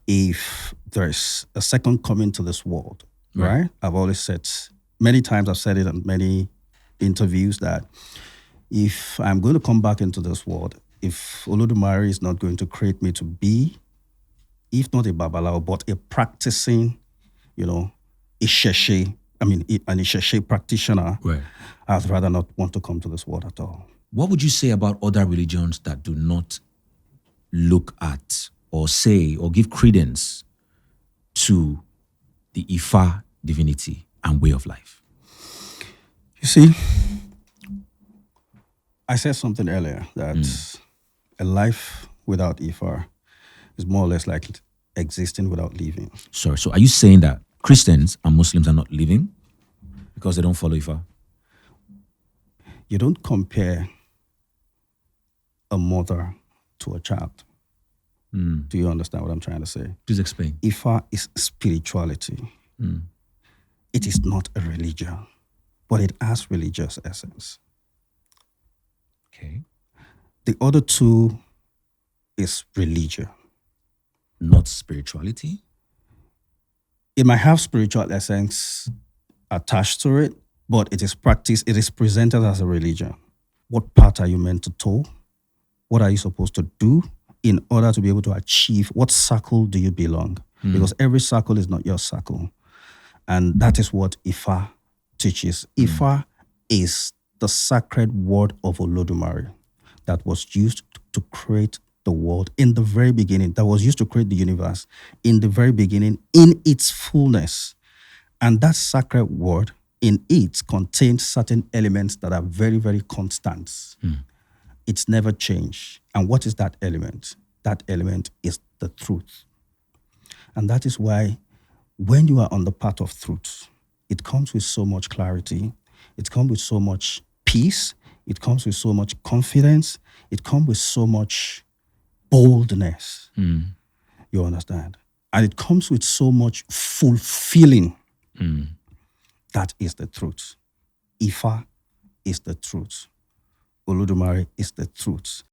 if there's a second coming to this world, right? I've always said, many times I've said it in many interviews, that if I'm going to come back into this world, if Olodumare is not going to create me to be, if not a Babalawo, but a practicing, an Isheshe practitioner, I'd rather not want to come to this world at all. What would you say about other religions that do not look at or say or give credence to the Ifa divinity and way of life? You see, I said something earlier that a life without Ifa is more or less like existing without living. Sorry, so are you saying that Christians and Muslims are not living because they don't follow Ifa? You don't compare a mother to a child. Do you understand what I'm trying to say? Please explain. Ifa is spirituality. It is not a religion, but it has religious essence. Okay. The other two is religion. Not spirituality? It might have spiritual essence attached to it, but it is practiced, it is presented as a religion. What part are you meant to toe? What are you supposed to do in order to be able to achieve? What circle do you belong? Because every circle is not your circle. And that is what Ifa teaches. Ifa is the sacred word of Olodumare that was used to create the world in the very beginning, that was used to create the universe in the very beginning, in its fullness. And that sacred word in it contains certain elements that are very, very constant. It's never changed. And what is that element? That element is the truth. And that is why when you are on the path of truth, it comes with so much clarity. It comes with so much peace. It comes with so much confidence. It comes with so much boldness. You understand? And it comes with so much fulfilling. That is the truth. Ifa is the truth. Olodumare is the truth.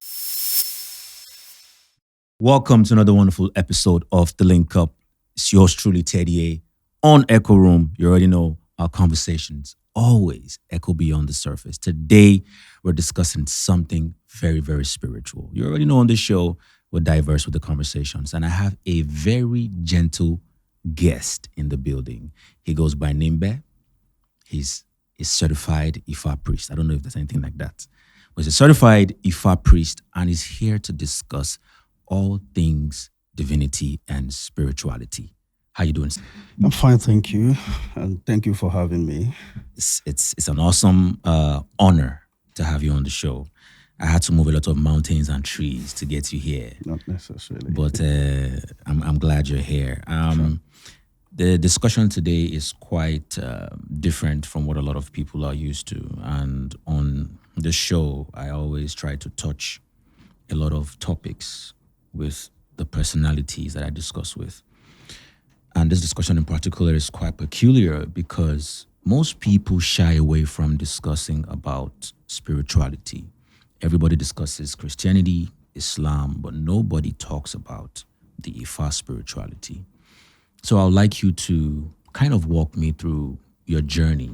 Welcome to another wonderful episode of The Link Up. It's yours truly, Teddy A. On Echooroom. You already know our conversations always echo beyond the surface. Today, we're discussing something very, very spiritual. You already know on this show, we're diverse with the conversations. And I have a very gentle guest in the building. He goes by Nimbe. He's a certified Ifa priest. I don't know if there's anything like that. But he's a certified Ifa priest and he's here to discuss all things divinity and spirituality. How you doing? I'm fine, thank you. And thank you for having me. It's an awesome honor to have you on the show. I had to move a lot of mountains and trees to get you here. Not necessarily. But I'm glad you're here. Sure. The discussion today is quite different from what a lot of people are used to. And on the show, I always try to touch a lot of topics with the personalities that I discuss with. And this discussion in particular is quite peculiar because most people shy away from discussing about spirituality. Everybody discusses Christianity, Islam, but nobody talks about the Ifa spirituality. So I'd like you to kind of walk me through your journey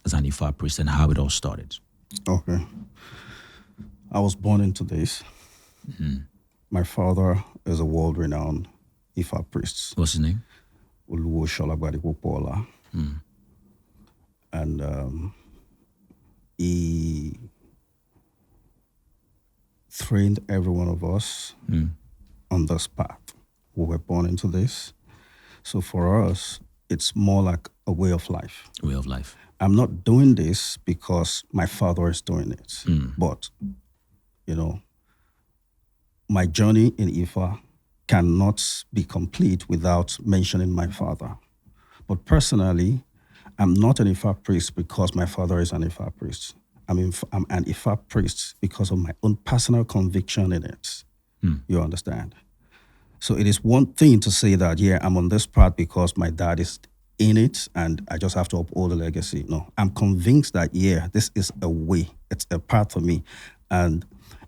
as an Ifa priest and how it all started. Okay. I was born into this. My father is a world-renowned Ifa priest. What's his name? Oluwo Sholagbadipopola. And he trained every one of us on this path. We were born into this. So for us, it's more like a way of life. Way of life. I'm not doing this because my father is doing it. But, my journey in Ifa cannot be complete without mentioning my father. But personally, I'm not an Ifa priest because my father is an Ifa priest. I'm an Ifa priest because of my own personal conviction in it. You understand? So it is one thing to say that, I'm on this path because my dad is in it and I just have to uphold the legacy. No, I'm convinced that, this is a way. It's a path for me. And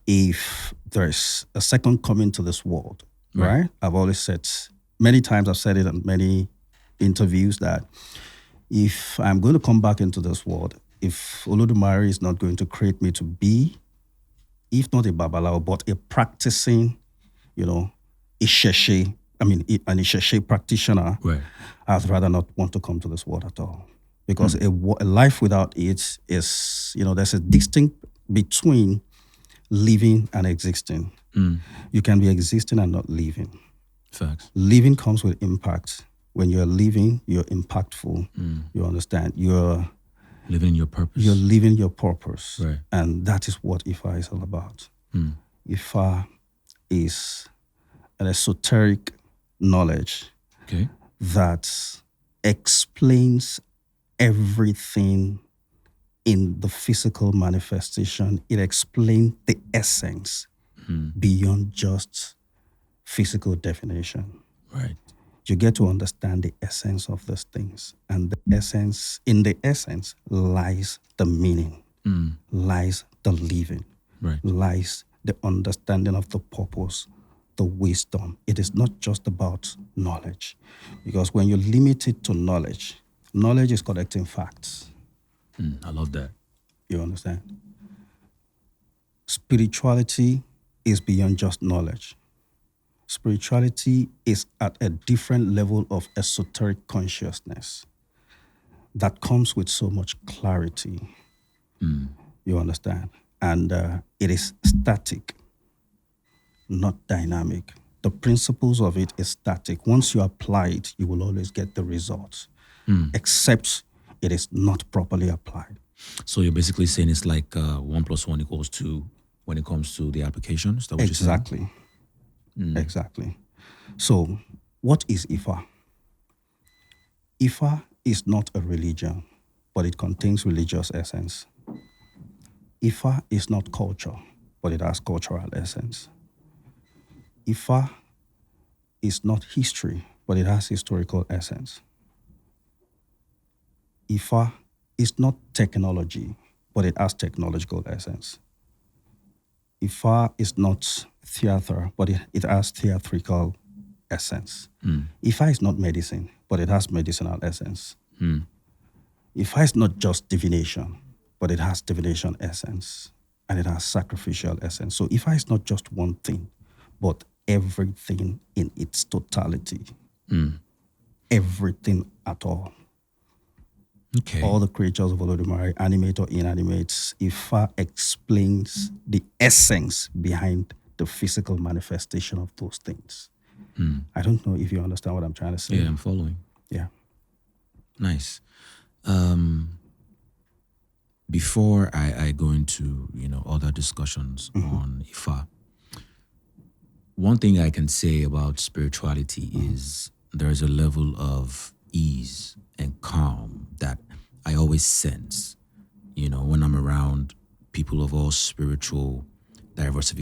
if there's a second coming to this world, right? I've always said, many times I've said it in many interviews that if I'm going to come back into this world, if Olodumare is not going to create me to be, if not a Babalawo, but a practicing, you know, Isheshe, an Isheshe practitioner, Right. I'd rather not want to come to this world at all. Because a life without it is, there's a distinct between living and existing. You can be existing and not living. Facts. Living comes with impact. When you're living, you're impactful. You understand? You're Living your purpose. living your purpose. Right. And that is what Ifa is all about. Ifa is an esoteric knowledge Okay. that explains everything in the physical manifestation. It explains the essence beyond just physical definition. Right. You get to understand the essence of these things. And in the essence lies the meaning, lies the living, Right. lies the understanding of the purpose, the wisdom. It is not just about knowledge. Because when you limit it to knowledge is collecting facts. I love that. You understand? Spirituality is beyond just knowledge. Spirituality is at a different level of esoteric consciousness that comes with so much clarity. You understand? And it is static, not dynamic. The principles of it is static. Once you apply it, you will always get the results, except it is not properly applied. So you're basically saying it's like 1 + 1 = 2 when it comes to the application? Is that what you're saying? Exactly. Exactly. So, what is Ifa? Ifa is not a religion, but it contains religious essence. Ifa is not culture, but it has cultural essence. Ifa is not history, but it has historical essence. Ifa is not technology, but it has technological essence. Ifa is not theater, but it has theatrical essence. Ifa is not medicine, but it has medicinal essence. Ifa is not just divination, but it has divination essence and it has sacrificial essence. So Ifa is not just one thing, but everything in its totality. Everything at all. Okay. All the creatures of Olodumare, animate or inanimate, Ifa explains the essence behind the physical manifestation of those things. I don't know if you understand what I'm trying to say. Yeah, I'm following. Yeah. Nice. Before I go into, other discussions on Ifa, one thing I can say about spirituality is there's a level of ease and calm that I always sense, when I'm around people of all spiritual diversity.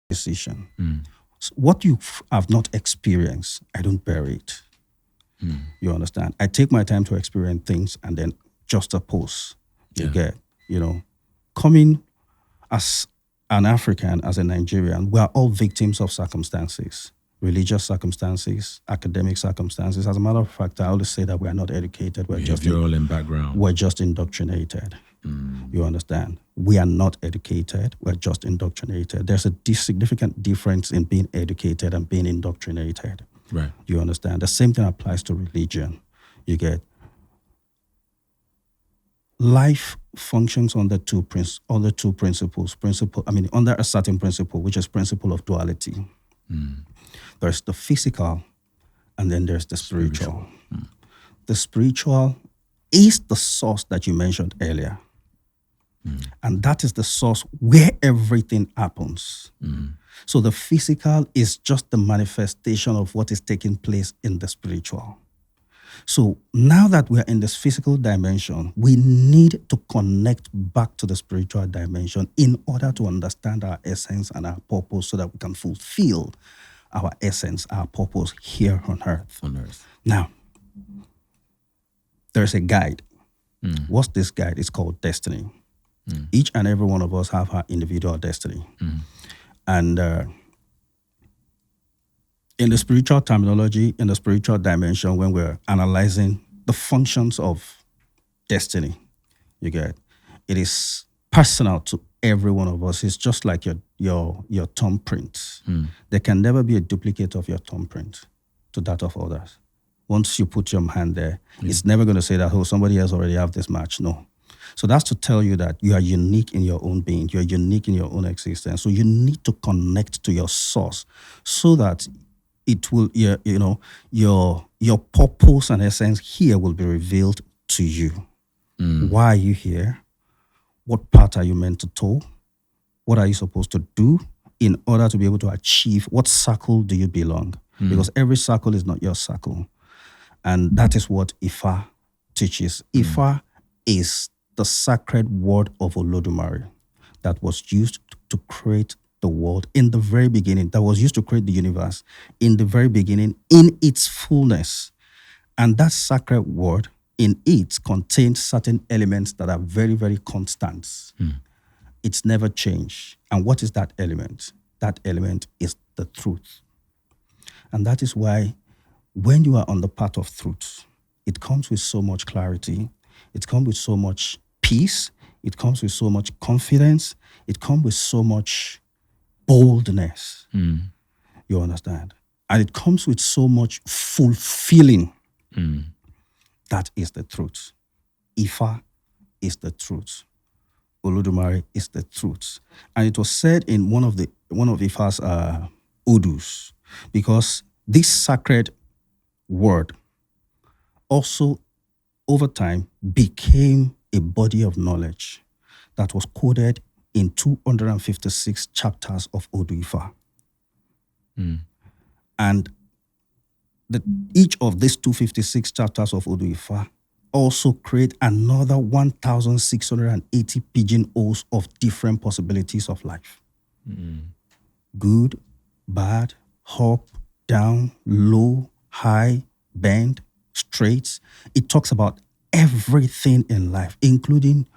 decision. So what you have not experienced, I don't bury it. You understand? I take my time to experience things and then juxtapose. You get, coming as an African, as a Nigerian, we are all victims of circumstances, religious circumstances, academic circumstances. As a matter of fact, I always say that we are not educated. You're all in background. We're just indoctrinated. You understand? We are not educated. We're just indoctrinated. There's a significant difference in being educated and being indoctrinated. Right. You understand? The same thing applies to religion. You get, life functions under two principles. Under a certain principle, which is principle of duality. There's the physical, and then there's the spiritual. The spiritual is the source that you mentioned earlier. And that is the source where everything happens. So the physical is just the manifestation of what is taking place in the spiritual. So now that we are in this physical dimension, we need to connect back to the spiritual dimension in order to understand our essence and our purpose so that we can fulfill our essence, our purpose here on earth. Now, there's a guide. What's this guide? It's called destiny. Each and every one of us have our individual destiny. And in the spiritual terminology, in the spiritual dimension, when we're analyzing the functions of destiny, you get, it is personal to every one of us. It's just like your thumbprint. There can never be a duplicate of your thumbprint to that of others. Once you put your hand there, it's never going to say that, somebody else already have this match. No. So that's to tell you that you are unique in your own being. You're unique in your own existence. So you need to connect to your source so that it will, your purpose and essence here will be revealed to you. Why are you here? What part are you meant to toe? What are you supposed to do in order to be able to achieve? What circle do you belong? Because every circle is not your circle. And that is what Ifa teaches. Ifa is the sacred word of Olodumare that was used to create the world in the very beginning, that was used to create the universe in the very beginning, in its fullness. And that sacred word in it contains certain elements that are very, very constant. It's never changed. And what is that element? That element is the truth. And that is why when you are on the path of truth, it comes with so much clarity. It comes with so much peace. It comes with so much confidence. It comes with so much boldness. You understand? And it comes with so much fulfilling. That is the truth. Ifa is the truth. Olodumare is the truth. And it was said in one of Ifa's odus, because this sacred word also over time became a body of knowledge that was coded in 256 chapters of Odu Ifa. And each of these 256 chapters of Odu Ifa also create another 1,680 pigeonholes of different possibilities of life. Good, bad, up, down, low, high, bend, straight. It talks about everything in life, including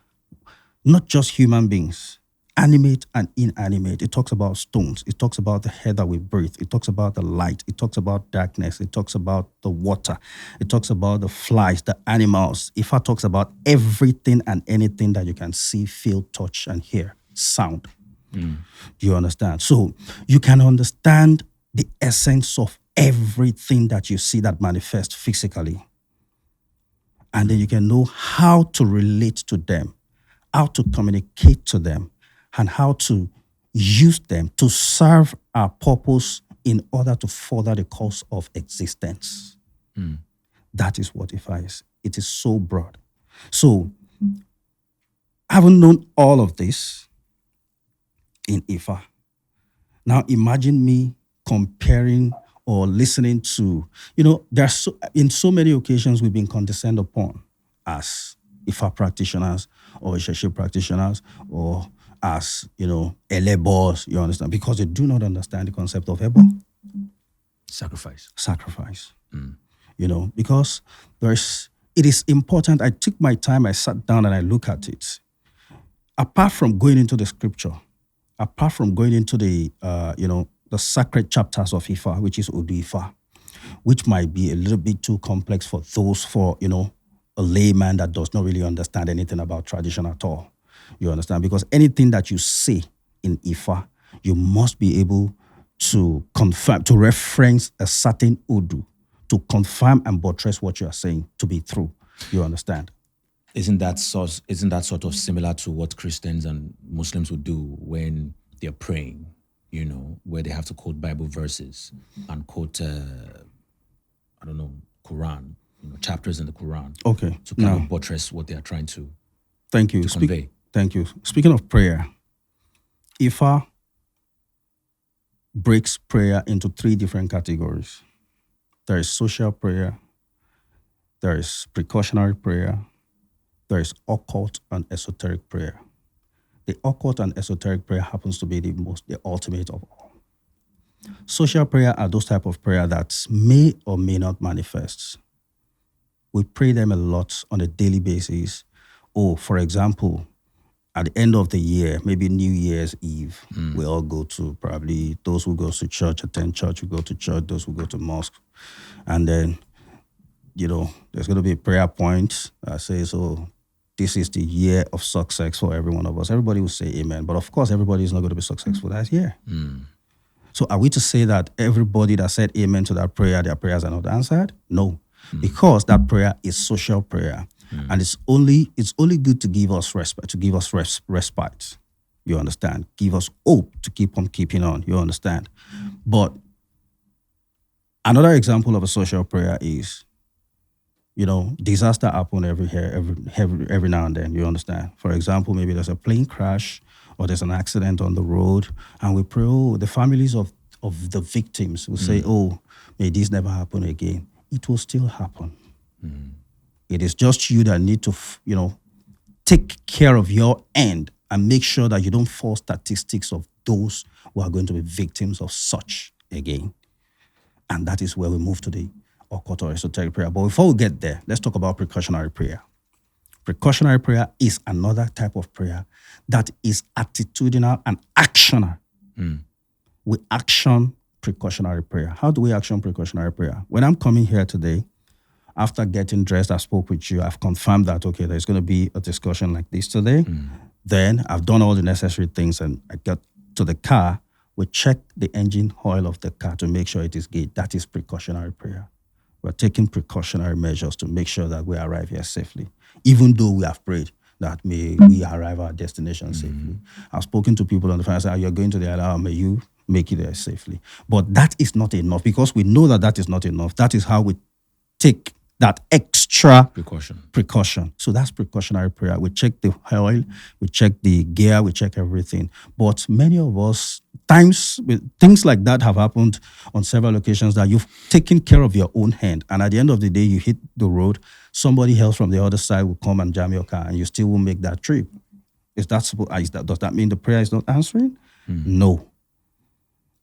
not just human beings, animate and inanimate. It talks about stones. It talks about the air that we breathe. It talks about the light. It talks about darkness. It talks about the water. It talks about the flies, the animals. Ifa talks about everything and anything that you can see, feel, touch, and hear. Sound. Do you understand? So you can understand the essence of everything that you see that manifests physically. And then you can know how to relate to them, how to communicate to them, and how to use them to serve our purpose in order to further the cause of existence. That is what Ifa is. It is so broad. So, having known all of this in Ifa, now imagine me comparing or listening to, in so many occasions we've been condescended upon as Ifa practitioners or relationship practitioners or as, elebors, you understand? Because they do not understand the concept of ebo, sacrifice. Because it is important. I took my time, I sat down and I look at it. Apart from going into the scripture, apart from going into the sacred chapters of Ifa, which is Odu Ifa, which might be a little bit too complex for a layman that does not really understand anything about tradition at all. You understand? Because anything that you say in Ifa, you must be able to confirm, to reference a certain Odu, to confirm and buttress what you are saying to be true. You understand? Isn't that sort of similar to what Christians and Muslims would do when they're praying, where they have to quote Bible verses and quote, Quran, chapters in the Quran. Okay. To kind of buttress what they are trying to Thank you. convey. Thank you. Speaking of prayer, Ifa breaks prayer into 3 different categories. There is social prayer, there is precautionary prayer, there is occult and esoteric prayer. The occult and esoteric prayer happens to be the ultimate of all. Social prayer are those type of prayer that may or may not manifest. We pray them a lot on a daily basis. For example, at the end of the year, maybe New Year's Eve, we all go to, probably those who go to church, attend church, we go to church, those who go to mosque. And then, there's going to be a prayer point that says, this is the year of success for every one of us. Everybody will say amen. But of course, everybody is not going to be successful that year. So are we to say that everybody that said amen to that prayer, their prayers are not answered? No, because that prayer is social prayer. And it's only good to give us respite, respite. You understand? Give us hope to keep on keeping on. You understand? But another example of a social prayer is, disaster happen every now and then. You understand? For example, maybe there's a plane crash or there's an accident on the road, and we pray, the families of the victims will say, may this never happen again. It will still happen. It is just you that need to, take care of your end and make sure that you don't fall statistics of those who are going to be victims of such again. And that is where we move to the occult or esoteric prayer. But before we get there, let's talk about precautionary prayer. Precautionary prayer is another type of prayer that is attitudinal and actional. We action precautionary prayer. How do we action precautionary prayer? When I'm coming here today, after getting dressed, I spoke with you. I've confirmed that, okay, there's going to be a discussion like this today. Then I've done all the necessary things and I got to the car. We check the engine oil of the car to make sure it is good. That is precautionary prayer. We're taking precautionary measures to make sure that we arrive here safely, even though we have prayed that may we arrive at our destination safely. I've spoken to people on the phone and said, you're going to the island, may you make it there safely. But that is not enough, because we know that is not enough. That is how we take that extra precaution. So that's precautionary prayer. We check the oil, we check the gear, we check everything. But many of us, things like that have happened on several occasions, that you've taken care of your own hand. And at the end of the day, you hit the road, somebody else from the other side will come and jam your car, and you still will make that trip. Does that mean the prayer is not answering? No.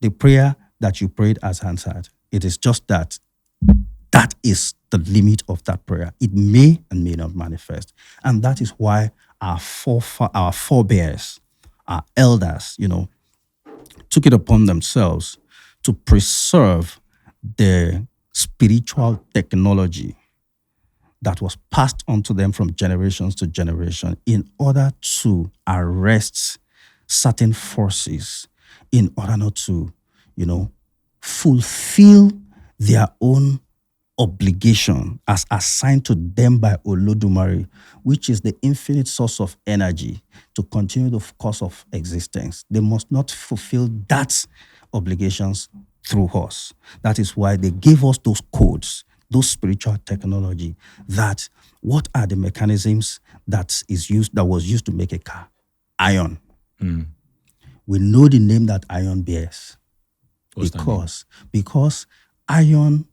The prayer that you prayed has answered. It is just that is the limit of that prayer. It may and may not manifest. And that is why our forebears, our elders, took it upon themselves to preserve the spiritual technology that was passed on to them from generations to generation, in order to arrest certain forces, in order not to, fulfill their own obligation as assigned to them by Olodumare, which is the infinite source of energy, to continue the course of existence. They must not fulfill that obligations through us. That is why they gave us those codes, those spiritual technology. That what are the mechanisms that was used to make a car? Iron. We know the name that iron bears. Because iron,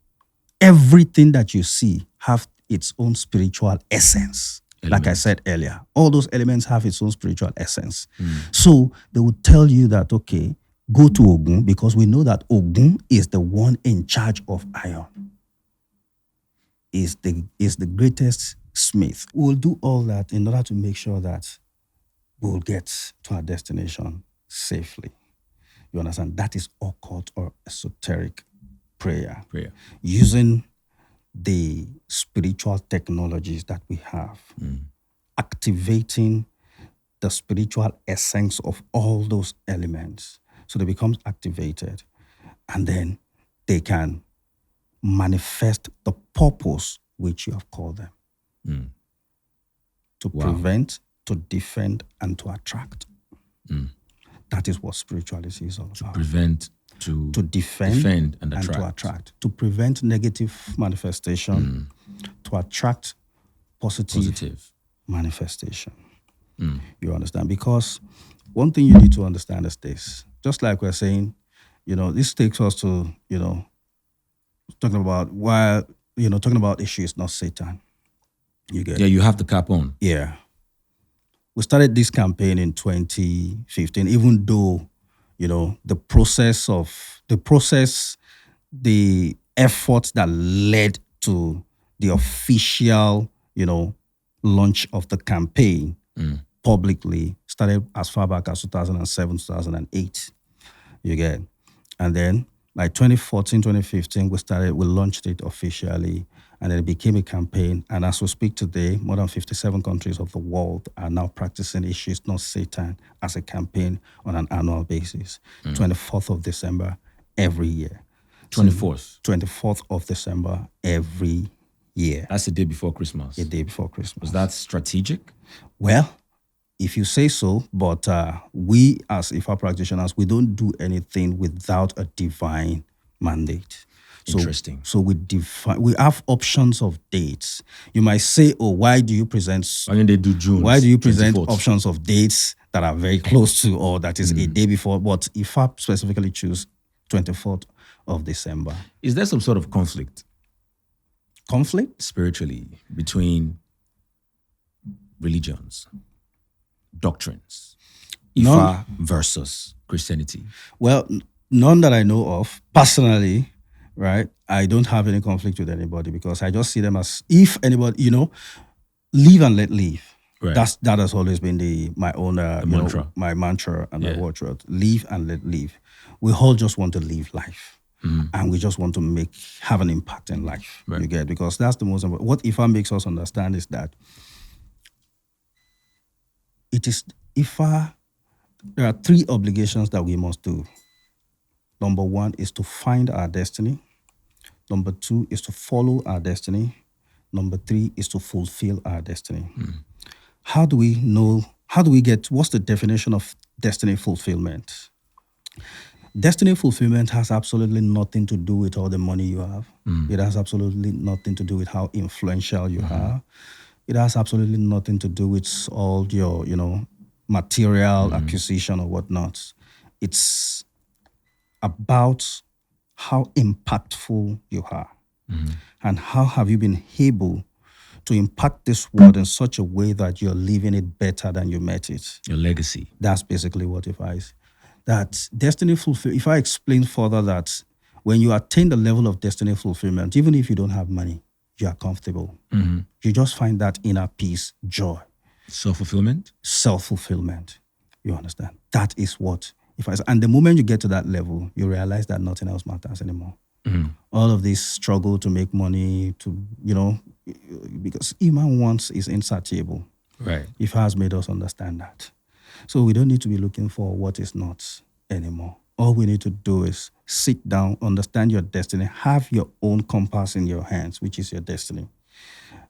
everything that you see have its own spiritual essence. Like I Elements. said earlier, all those elements have its own spiritual essence. So they would tell you that, okay, go to Ogun, because we know that Ogun is the one in charge of iron, is the greatest smith. We'll do all that in order to make sure that we'll get to our destination safely. You understand? That is occult or esoteric prayer, using the spiritual technologies that we have, activating the spiritual essence of all those elements. So they become activated, and then they can manifest the purpose which you have called them. To prevent, to defend, and to attract. That is what spirituality is all about. Prevent, to defend and attract. to attract. To prevent negative manifestation, to attract positive manifestation. You understand? Because one thing you need to understand is this. Just like we're saying, this takes us to, talking about issue is not Satan. You get it? Yeah, you have the cap on. Yeah. We started this campaign in 2015, even though, the efforts that led to the official, launch of the campaign publicly started as far back as 2007, 2008. You get? And then like 2014, 2015, we launched it officially, and then it became a campaign. And as we speak today, more than 57 countries of the world are now practicing Issues Not Satan as a campaign on an annual basis. 24th of December every year. 24th? 24th of December every year. That's the day before Christmas? A day before Christmas. Was that strategic? Well, if you say so, but we as Ifa practitioners, we don't do anything without a divine mandate. Interesting. So we have options of dates. You might say, oh, why do you present? Why didn't they do June? Why do you present 24th? Options of dates that are very close to, or that is a day before? But Ifa specifically choose 24th of December. Is there some sort of conflict? Conflict? Spiritually, between religions, doctrines, Ifa versus Christianity? Well, none that I know of. Personally, right, I don't have any conflict with anybody, because I just see them as, if anybody, live and let live. Right. That has always been my own mantra. My mantra and my watchword. Live and let live. We all just want to live life. And we just want to have an impact in life. Right. You get? Because that's the most important. What Ifa makes us understand is that there are 3 obligations that we must do. Number 1 is to find our destiny. Number 2 is to follow our destiny. Number 3 is to fulfill our destiny. How do we get, what's the definition of destiny fulfillment? Destiny fulfillment has absolutely nothing to do with all the money you have. It has absolutely nothing to do with how influential you are. It has absolutely nothing to do with all your, material acquisition or whatnot. It's about how impactful you are, and how have you been able to impact this world in such a way that you're leaving it better than you met it. Your legacy. That's basically what Ifa is. That destiny fulfillment, if I explain further that when you attain the level of destiny fulfillment, even if you don't have money, you are comfortable. You just find that inner peace, joy. Self-fulfillment? Self-fulfillment. You understand? That is what Ifa is. And the moment you get to that level, you realize that nothing else matters anymore. All of this struggle to make money, because Iman wants is insatiable. Right. Ifa has made us understand that. So we don't need to be looking for what is not anymore. All we need to do is sit down, understand your destiny, have your own compass in your hands, which is your destiny.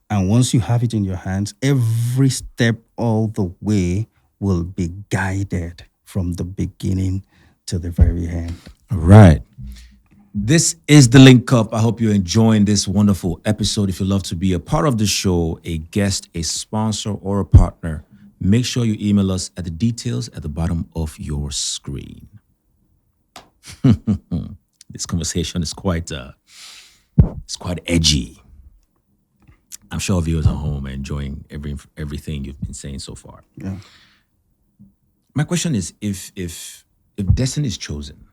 And once you have it in your hands, every step all the way will be guided from the beginning to the very end. All right. This is the Link Up. I hope you're enjoying this wonderful episode. If you'd love to be a part of the show, a guest, a sponsor, or a partner, make sure you email us at the details at the bottom of your screen. This conversation is quite edgy. I'm sure viewers at home are enjoying everything you've been saying so far. Yeah. My question is, if destiny is chosen,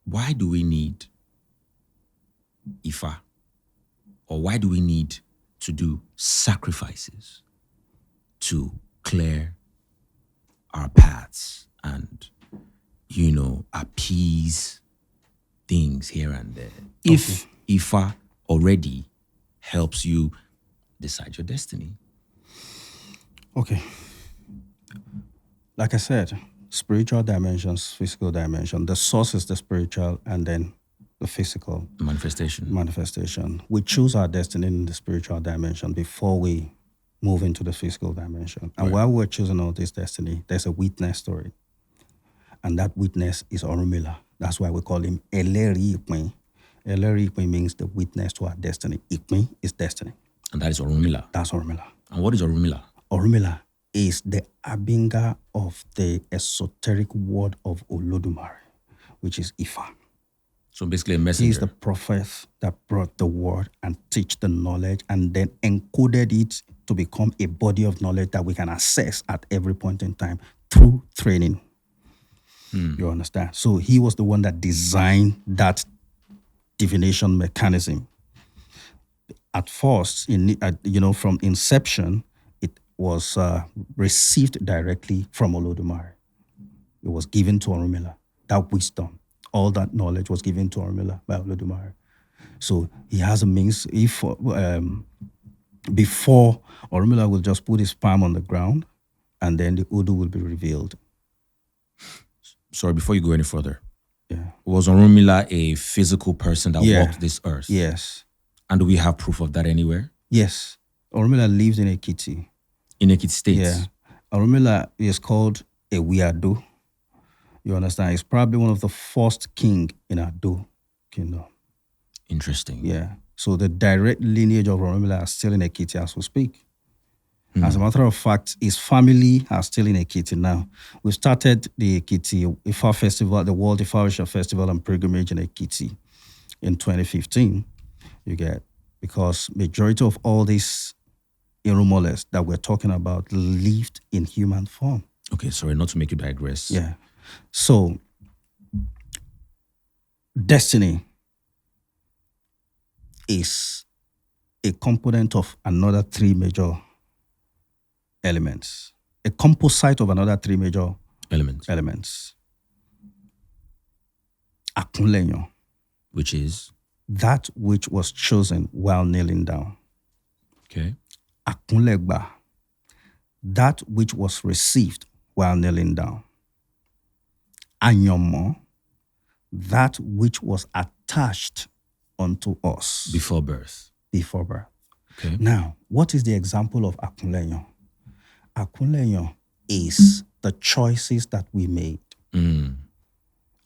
why do we need Ifa? Or why do we need to do sacrifices to clear our paths and, appease things here and there? If Ifa already helps you decide your destiny. Okay. Like I said, spiritual dimensions, physical dimension. The source is the spiritual and then the physical manifestation. We choose our destiny in the spiritual dimension before we move into the physical dimension. And while we're choosing all this destiny, there's a witness to it. And that witness is Orunmila. That's why we call him Eleri Ikpin. Eleri Ikpin means the witness to our destiny. Ikpin is destiny. And that is Orunmila. That's Orunmila. And what is Orunmila? Orunmila is the Abinga of the esoteric word of Olodumare, which is Ifa. So basically a messenger. He's the prophet that brought the word and teach the knowledge and then encoded it to become a body of knowledge that we can access at every point in time through training. You understand? So he was the one that designed that divination mechanism. At first, from inception, it was received directly from Olodumare. It was given to Orunmila. That wisdom, all that knowledge was given to Orunmila by Olodumare. So he has a means. If before Orunmila will just put his palm on the ground, and then the Udu will be revealed. Sorry, before you go any further. Yeah. Was Orunmila a physical person that walked this earth? Yes. And do we have proof of that anywhere? Yes. Orunmila lived in Ekiti. In Ekiti State? Yeah. Orunmila is called a Wiado. You understand? He's probably one of the first king in Ado Kingdom. Interesting. Yeah. So the direct lineage of Orunmila are still in Ekiti as we speak. As a matter of fact, his family are still in Ekiti now. We started the Ekiti Ifa Festival, the World Ifa Festival and Pilgrimage in Ekiti in 2015. You get, because majority of all these Irumoles that we're talking about lived in human form. Okay, sorry, not to make you digress. Yeah. So, destiny is a component of another three major elements. A composite of another three major elements. Akunlenyo. Which is? That which was chosen while kneeling down. Okay. Akunlegba. That which was received while kneeling down. Anyomo. That which was attached unto us. Before birth. Okay. Now, what is the example of Akunlenyo? Akunlenyo is the choices that we made.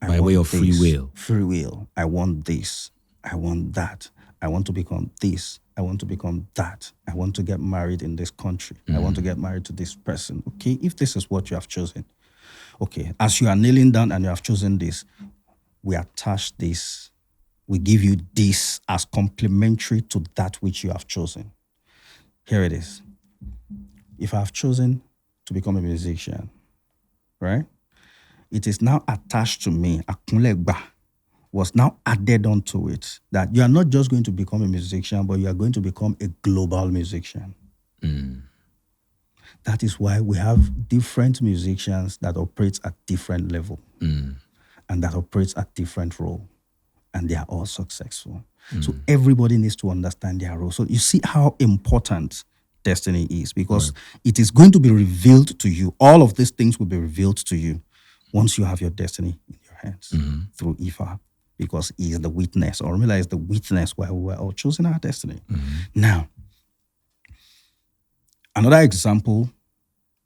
By way of free will. Free will. I want this. I want that. I want to become this. I want to become that. I want to get married in this country. I want to get married to this person. Okay, if this is what you have chosen. Okay, as you are kneeling down and you have chosen this, we attach this. We give you this as complementary to that which you have chosen. Here it is. If I have chosen to become a musician, right? It is now attached to me. Akunlegba was now added onto it. That you are not just going to become a musician, but you are going to become a global musician. That is why we have different musicians that operate at different level and that operates at different role. And they are all successful. So everybody needs to understand their role. So you see how important destiny is, because it is going to be revealed to you. All of these things will be revealed to you once you have your destiny in your hands through Ifa, because he is the witness. Orunmila is the witness while we were all choosing our destiny. Now, another example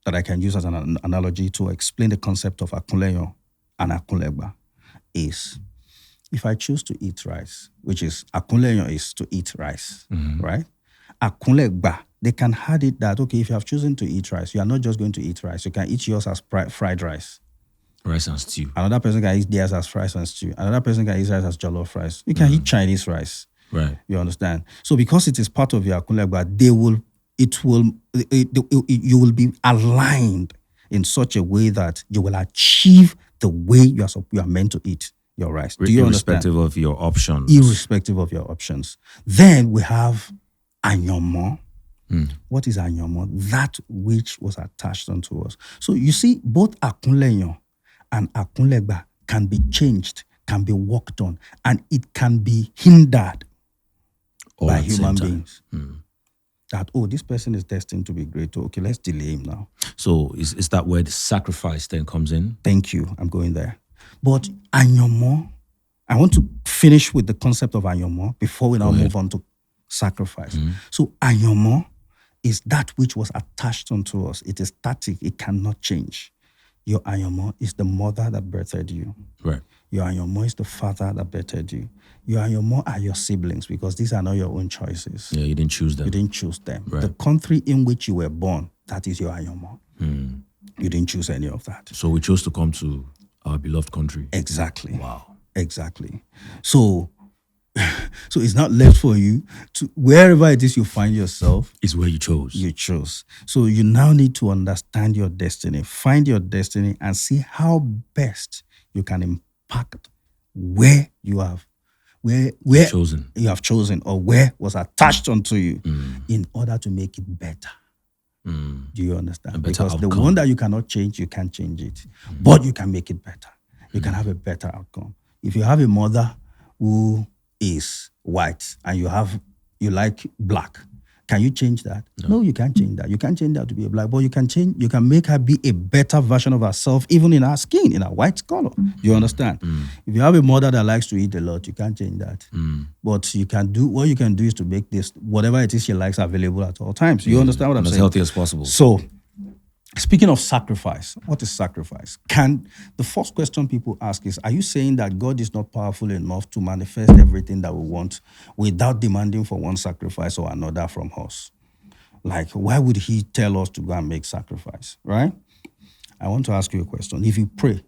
that I can use as an analogy to explain the concept of Akunlenyo and Akunlegba is, if I choose to eat rice, which is Akunlenyo is to eat rice, right? Akunlegba, they can add it that, okay, if you have chosen to eat rice, you are not just going to eat rice. You can eat yours as fried rice. Rice and stew. Another person can eat theirs as rice and stew. Another person can eat rice as jollof rice. You can eat Chinese rice. Right. You understand? So because it is part of your akunlegba, you will be aligned in such a way that you will achieve the way you are meant to eat your rice. Do you understand? Irrespective of your options. Irrespective of your options. Then we have anyomo. What is anyomo? That which was attached unto us. So you see, both akunleyo and akunlegba can be changed, can be worked on, and it can be hindered All by at the same human time. beings. That, this person is destined to be great. Okay, let's delay him now. So is that where the sacrifice then comes in? Thank you. I'm going there. But anyomo, I want to finish with the concept of anyomo before we now move on to sacrifice. So anyomo is that which was attached unto us. It is static. It cannot change. Your anyomo is the mother that birthed you. Right. Your anyomo is the father that birthed you. Your anyomo are your siblings, because these are not your own choices. Yeah, you didn't choose them. You didn't choose them. Right. The country in which you were born, that is your anyomo. You didn't choose any of that. So we chose to come to our beloved country. Exactly. Wow. Exactly. So it's not left for you to, wherever it is you find yourself, It's where you chose. you chose. So you now need to understand your destiny, find your destiny, and see how best you can impact where you have, where chosen. you have chosen, or where was attached onto you, in order to make it better. Do you understand? Because the one that you cannot change, you can't change it, but you can make it better. You can have a better outcome. If you have a mother who is white and you like black, can you change that? No, you can't change that. You can't change that to be a black, but you can make her be a better version of herself, even in her skin, in her white color. You understand? If you have a mother that likes to eat a lot, you can't change that. But what you can do is to make this, whatever it is she likes, available at all times. You understand what I'm saying? As healthy as possible. So, speaking of sacrifice, what is sacrifice? The first question people ask is, are you saying that God is not powerful enough to manifest everything that we want without demanding for one sacrifice or another from us? Like, why would he tell us to go and make sacrifice, right? I want to ask you a question. If you pray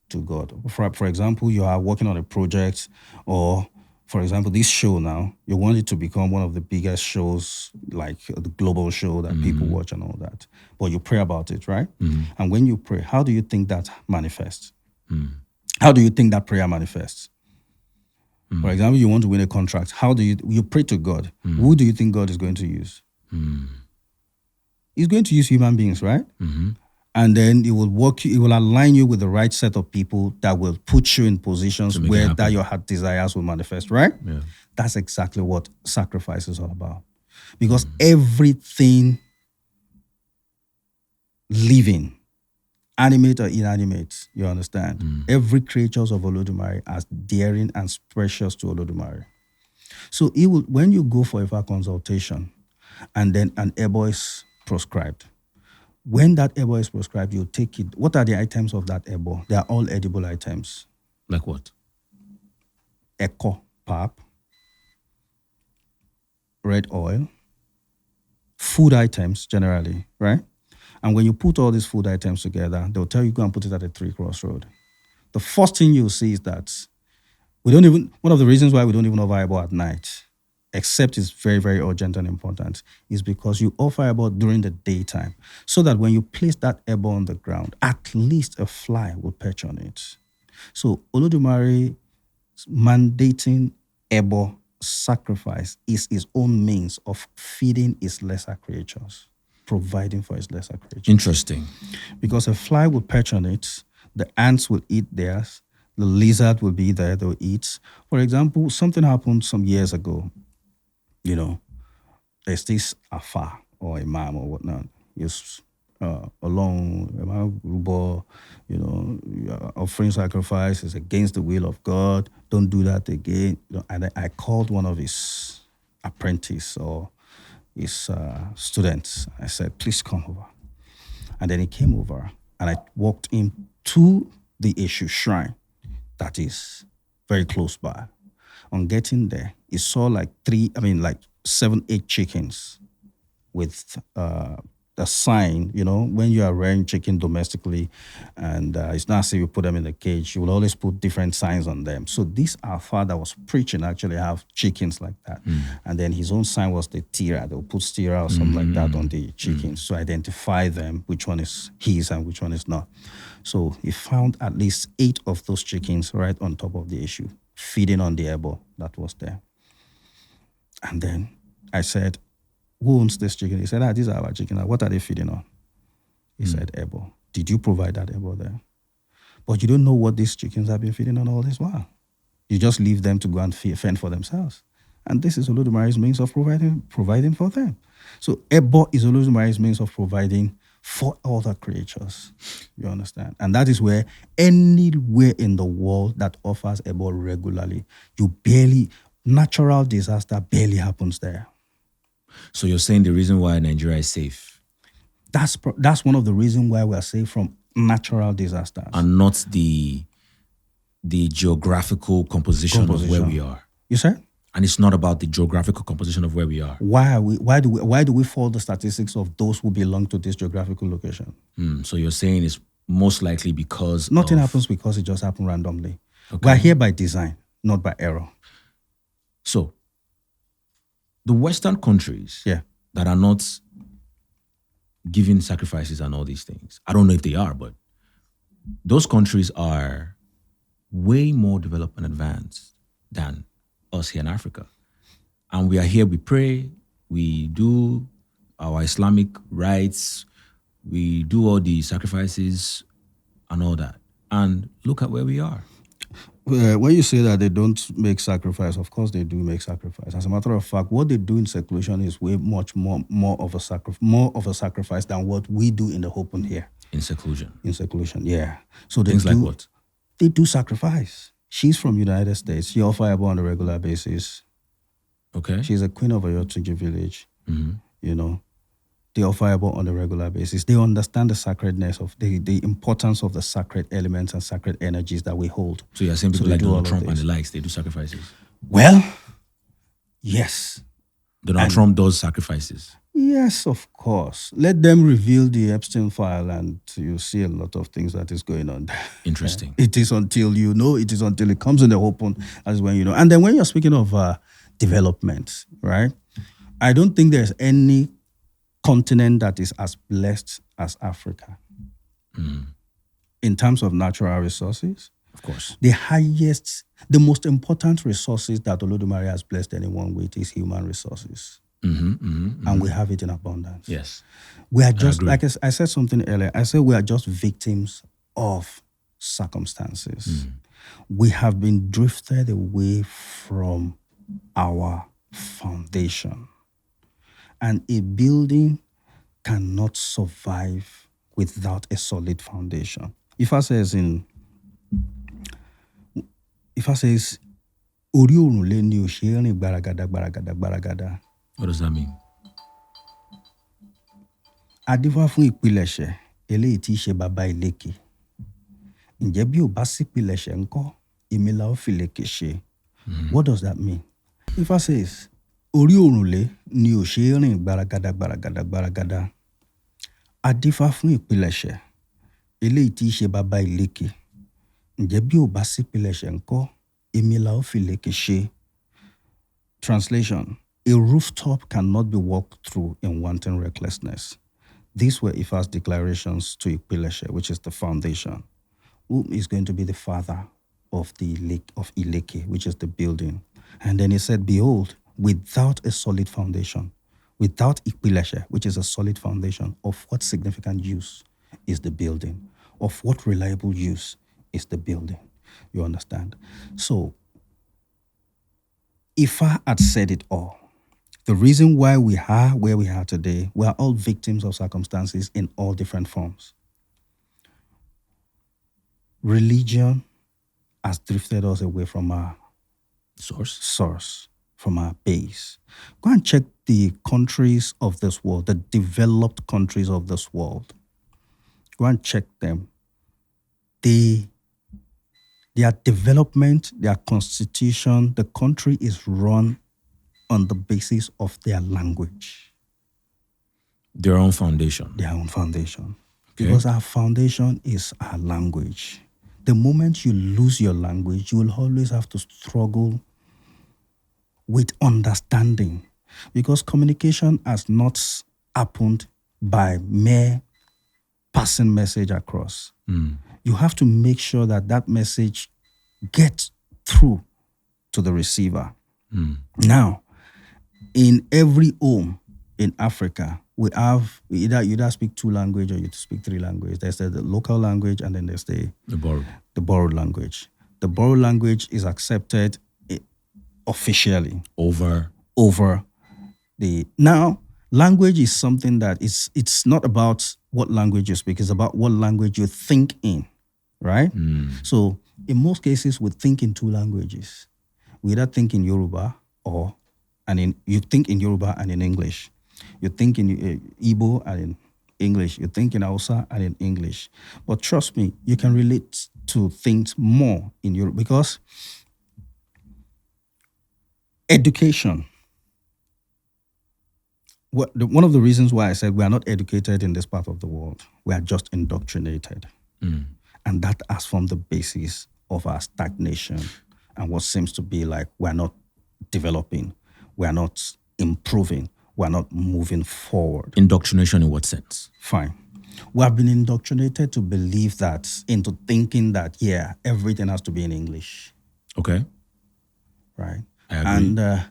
to God, for example, you are working on a project, or for example, this show now, you want it to become one of the biggest shows, like the global show that people watch and all that. But you pray about it, right? And when you pray, how do you think that manifests? How do you think that prayer manifests? For example, you want to win a contract. How do you pray to God? Who do you think God is going to use? He's going to use human beings, right? And then it will align you with the right set of people that will put you in positions where that your heart desires will manifest, right? Yeah. That's exactly what sacrifice is all about. Because everything living, animate or inanimate, you understand? Every creature of Olodumare as daring and precious to Olodumare. So when you go for a consultation and then an ebo is prescribed, when that ebo is prescribed, you take it. What are the items of that ebo? They are all edible items. Like what? Echo pap, red oil, food items generally, right? And when you put all these food items together, they'll tell you go and put it at a 3-cross road. The first thing you'll see is that one of the reasons why we don't even offer ebo at night, except it's very, very urgent and important, is because you offer ebo during the daytime, so that when you place that ebo on the ground, at least a fly will perch on it. So Olodumare mandating ebo sacrifice is his own means of feeding his lesser creatures, providing for his lesser creatures. Interesting. Because a fly will perch on it, the ants will eat theirs, the lizard will be there, they'll eat. For example, something happened some years ago. There's this afa or imam or whatnot. He's alone, offering sacrifice is against the will of God. Don't do that again. And I called one of his apprentice or his students. I said, please come over. And then he came over and I walked him to the Eshu shrine that is very close by. On getting there, he saw like 7, 8 chickens with the sign, when you are rearing chicken domestically, and it's not as if you put them in a cage, you will always put different signs on them. So this our father was preaching actually have chickens like that. And then his own sign was the tira. They'll put tira or something like that on the chickens to identify them, which one is his and which one is not. So he found at least 8 of those chickens right on top of the issue, feeding on the ebo that was there. And then I said, who owns this chicken? He said, these are our chicken. What are they feeding on? He said, ebo. Did you provide that ebo there? But you don't know what these chickens have been feeding on all this while. You just leave them to go and fend for themselves. And this is Olodumari's means of providing for them. So ebo is Olodumari's means of providing for other creatures. You understand? And that is where anywhere in the world that offers ebo regularly, natural disaster barely happens there. So you're saying the reason why Nigeria is safe? That's one of the reasons why we are safe from natural disasters. And not the geographical composition of where we are. You said? And it's not about the geographical composition of where we are. Why do we follow the statistics of those who belong to this geographical location? So you're saying it's most likely because nothing happens because it just happened randomly. Okay. We're here by design, not by error. So the Western countries that are not giving sacrifices and all these things, I don't know if they are, but those countries are way more developed and advanced than us here in Africa. And we are here, we pray, we do our Islamic rites, we do all the sacrifices and all that. And look at where we are. When you say that they don't make sacrifice, of course they do make sacrifice. As a matter of fact, what they do in seclusion is way much more of a sacrifice than what we do in the open here. In seclusion, yeah. So things like what? They do sacrifice. She's from United States. She offer ebo on a regular basis. Okay. She's a queen of a Yotugi village. They offer ebo on a regular basis. They understand the sacredness of the importance of the sacred elements and sacred energies that we hold. So you're saying people like Donald Trump and the likes, they do sacrifices? Well, yes. Donald Trump does sacrifices? Yes, of course. Let them reveal the Epstein file and you'll see a lot of things that is going on. Interesting. It is until it comes in the open as when you know. And then when you're speaking of development, right? I don't think there's any continent that is as blessed as Africa. In terms of natural resources. Of course. The most important resources that Olodumare has blessed anyone with is human resources. And we have it in abundance. Yes. We are just, like I said something earlier, I said we are just victims of circumstances. We have been drifted away from our foundation. And a building cannot survive without a solid foundation. Ifa says, Ori orunle ni o se rin gbaragada. What does that mean? Adífá fún ìpilẹ̀ṣẹ̀ eléyìí tí í ṣe bàbá ìlékè. Ǹjẹ́ bí ò bá sí ìpilẹ̀ṣẹ̀ ńkọ́, èmi la ó fìlékè ṣe. What does that mean? Ifá says, orí òrùlé ni ò ṣe é rìn gbaragada. Adífá fún ìpilẹ̀ṣẹ̀ eléyìí tí í ṣe bàbá ìlékè. Ǹjẹ́ bí ò bá sí ìpilẹ̀ṣẹ̀ ńkọ́, èmi la ó fìlékè ṣe. Translation. A rooftop cannot be walked through in wanton recklessness. These were Ifa's declarations to Ikpileshe, which is the foundation, who is going to be the father of the lake of Ileke, which is the building. And then he said, behold, without a solid foundation, without Ikpileshe, which is a solid foundation, of what significant use is the building? Of what reliable use is the building? You understand? So, Ifa had said it all. The reason why we are where we are today, we are all victims of circumstances in all different forms. Religion has drifted us away from our source, from our base. Go and check the countries of this world, the developed countries of this world. Go and check them. Their development, their constitution, the country is run on the basis of their language. Their own foundation. Their own foundation. Okay. Because our foundation is our language. The moment you lose your language, you will always have to struggle with understanding. Because communication has not happened by mere passing message across. You have to make sure that that message gets through to the receiver. Now, in every home in Africa, we have you either speak 2 languages or you speak 3 languages. There's the local language and then there's the borrowed language. The borrowed language is accepted officially Over the now. Language is something that it's not about what language you speak, it's about what language you think in, right? So in most cases, we think in 2 languages. We either think in Yoruba you think in Yoruba and in English. You think in Igbo and in English. You think in Hausa and in English. But trust me, you can relate to things more in Europe because education. One of the reasons why I said we are not educated in this part of the world, we are just indoctrinated. And that has formed the basis of our stagnation and what seems to be like we're not developing, we're not improving, we're not moving forward. Indoctrination in what sense? Fine. We have been indoctrinated to believe that, into thinking that, everything has to be in English. Okay. Right? I agree. And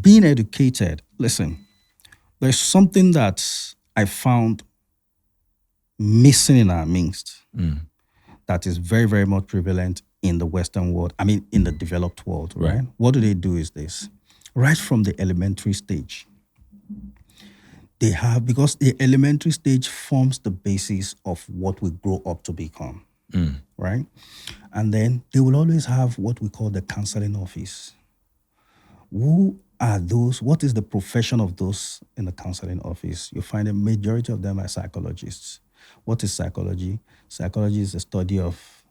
being educated, listen, there's something that I found missing in our midst that is very, very much prevalent in the Western world. I mean, in the developed world, right? What do they do is this. Right from the elementary stage, because the elementary stage forms the basis of what we grow up to become, right? And then they will always have what we call the counseling office. Who are those? What is the profession of those in the counseling office? You find a majority of them are psychologists. What is psychology? Psychology is the study of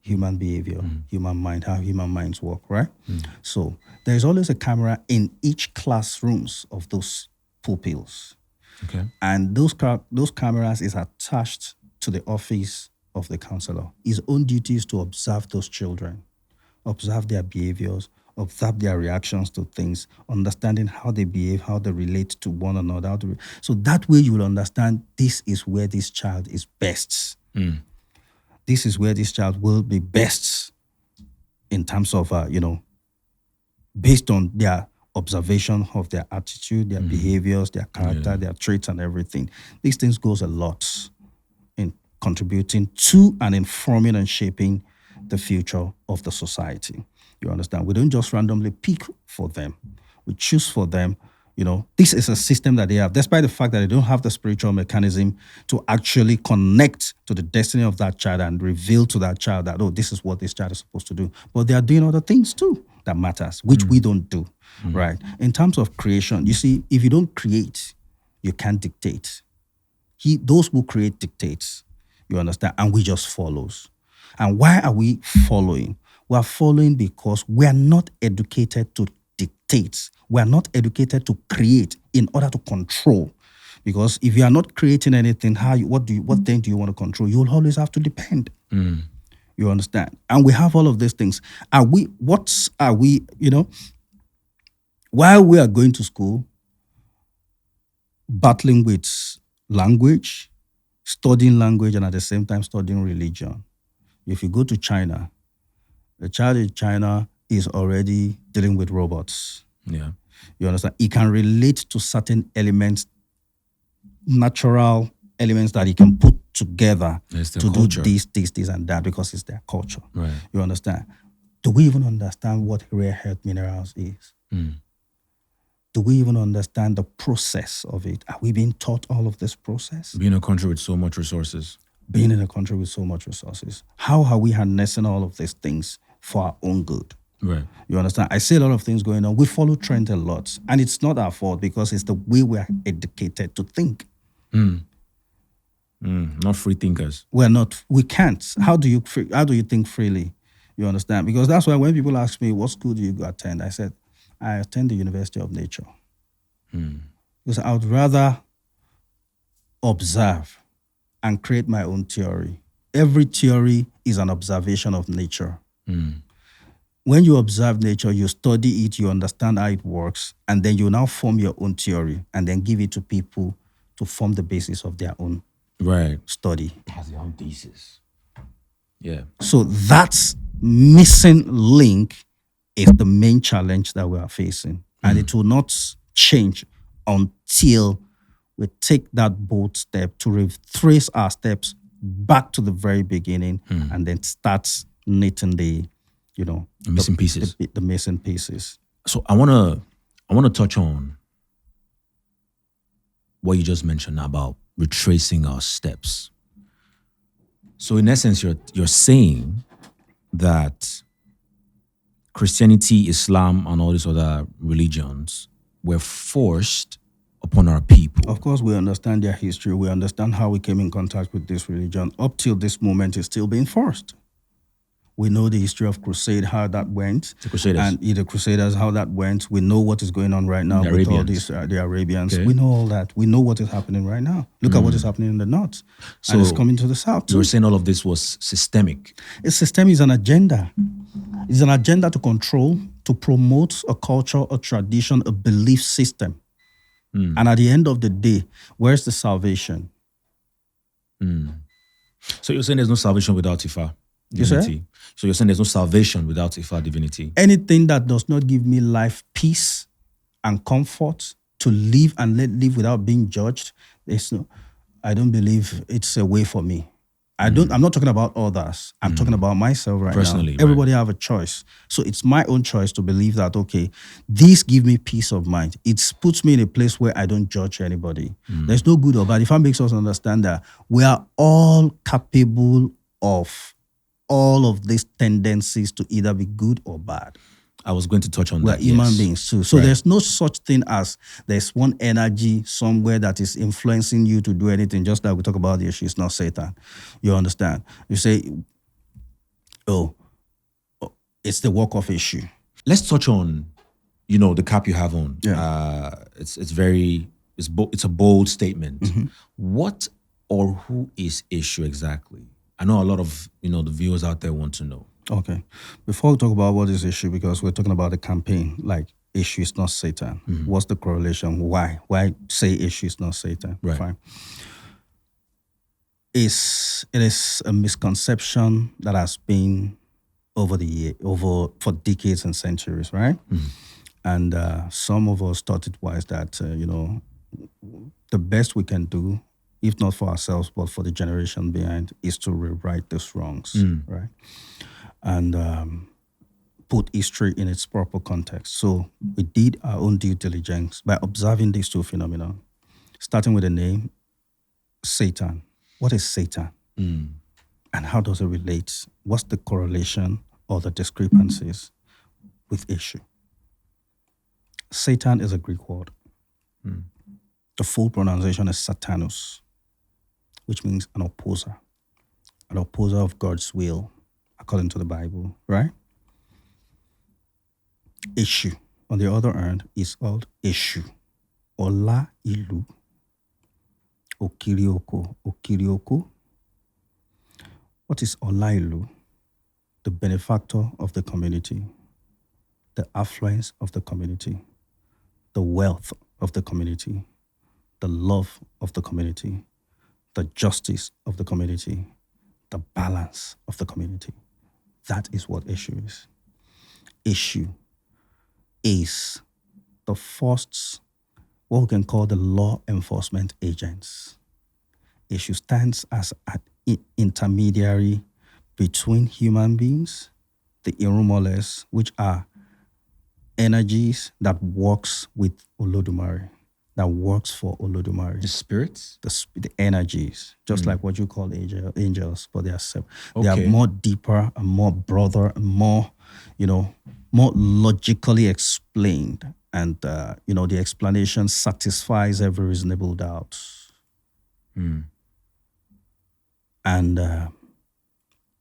human behavior, human mind, how human minds work, right? So there's always a camera in each classrooms of those pupils. Okay. And those cameras is attached to the office of the counselor. His own duty is to observe those children, observe their behaviors, observe their reactions to things, understanding how they behave, how they relate to one another. So that way you will understand this is where this child is best. This is where this child will be best in terms of, based on their observation of their attitude, their behaviors, their character, their traits and everything. These things goes a lot in contributing to and informing and shaping the future of the society. You understand? We don't just randomly pick for them. We choose for them. This is a system that they have, despite the fact that they don't have the spiritual mechanism to actually connect to the destiny of that child and reveal to that child that, this is what this child is supposed to do. But they are doing other things too that matters, which we don't do, right? In terms of creation, you see, if you don't create, you can't dictate. Those who create dictates, you understand? And we just follows. And why are we following? We are following because we are not educated to dictate. We are not educated to create in order to control. Because if you are not creating anything, what then do you want to control? You'll always have to depend. You understand? And we have all of these things. While we are going to school, battling with language, studying language, and at the same time studying religion. If you go to China, the child in China is already dealing with robots. Yeah. You understand? He can relate to certain elements, natural elements that he can put together to culture. do this, and that because it's their culture. Right. You understand? Do we even understand what rare earth minerals is? Do we even understand the process of it? Are we being taught all of this process? Being a country with so much resources. Being in a country with so much resources. How are we harnessing all of these things for our own good? Right. You understand? I see a lot of things going on. We follow trends a lot. And it's not our fault because it's the way we're educated to think. Not free thinkers. We can't. How do you think freely? You understand? Because that's why when people ask me, what school do you go attend? I said, I attend the University of Nature. Because I would rather observe and create my own theory. Every theory is an observation of nature. When you observe nature, you study it, you understand how it works, and then you now form your own theory and then give it to people to form the basis of their own study. It has their own thesis. Yeah. So that's missing link is the main challenge that we are facing. And it will not change until we take that bold step to retrace our steps back to the very beginning and then start knitting the missing pieces. The missing pieces. So I wanna touch on what you just mentioned about retracing our steps. So in essence, you're saying that Christianity, Islam, and all these other religions were forced upon our people. Of course, we understand their history. We understand how we came in contact with this religion. Up till this moment, it's still being forced. We know the history of Crusade, how that went. The Crusaders. And the Crusaders, how that went. We know what is going on right now with all these, the Arabians. Okay. We know all that. We know what is happening right now. Look at what is happening in the north. So and it's coming to the south too. You were saying all of this was systemic. A system is an agenda. It's an agenda to control, to promote a culture, a tradition, a belief system. And at the end of the day, where's the salvation? So you're saying there's no salvation without Ifa divinity? So you're saying there's no salvation without Ifa divinity? Anything that does not give me life, peace, and comfort to live and let live without being judged, I don't believe it's a way for me. I'm not talking about others. I'm talking about myself Personally, now. Everybody have a choice. So it's my own choice to believe that, okay, these give me peace of mind. It puts me in a place where I don't judge anybody. There's no good or bad. If I makes us understand that we are all capable of all of these tendencies to either be good or bad. I was going to touch on that. We're human beings too. So there's no such thing as there's one energy somewhere that is influencing you to do anything, just like we talk about the issue. It's not Satan. You understand? You say, it's the walk-off issue. Let's touch on, the cap you have on. Yeah. It's a bold statement. What or who is issue exactly? I know a lot of, the viewers out there want to know. Okay. Before we talk about what is issue, because we're talking about the campaign, like issue is not Satan. What's the correlation? Why? Why say issue is not Satan? Right. Fine. It is a misconception that has been over for decades and centuries, right? And some of us thought it wise that the best we can do, if not for ourselves but for the generation behind, is to rewrite these wrongs, right? And put history in its proper context. So we did our own due diligence by observing these two phenomena, starting with the name Satan. What is Satan? And how does it relate? What's the correlation or the discrepancies with issue? Satan is a Greek word. The full pronunciation is Satanus, which means an opposer of God's will, according to the Bible, right? Issue, on the other hand, is called issue. Ola ilu. Okirioko. What is Ola ilu? The benefactor of the community, the affluence of the community, the wealth of the community, the love of the community, the justice of the community, the balance of the community. That is what issue is. Issue is the first, what we can call the law enforcement agents. Issue stands as an intermediary between human beings, the Irumoles, which are energies that works with Olodumare, that works for Olodumare. The spirits? The energies, just like what you call angels, but they are more deeper and more broader and more, more logically explained. And, the explanation satisfies every reasonable doubt. And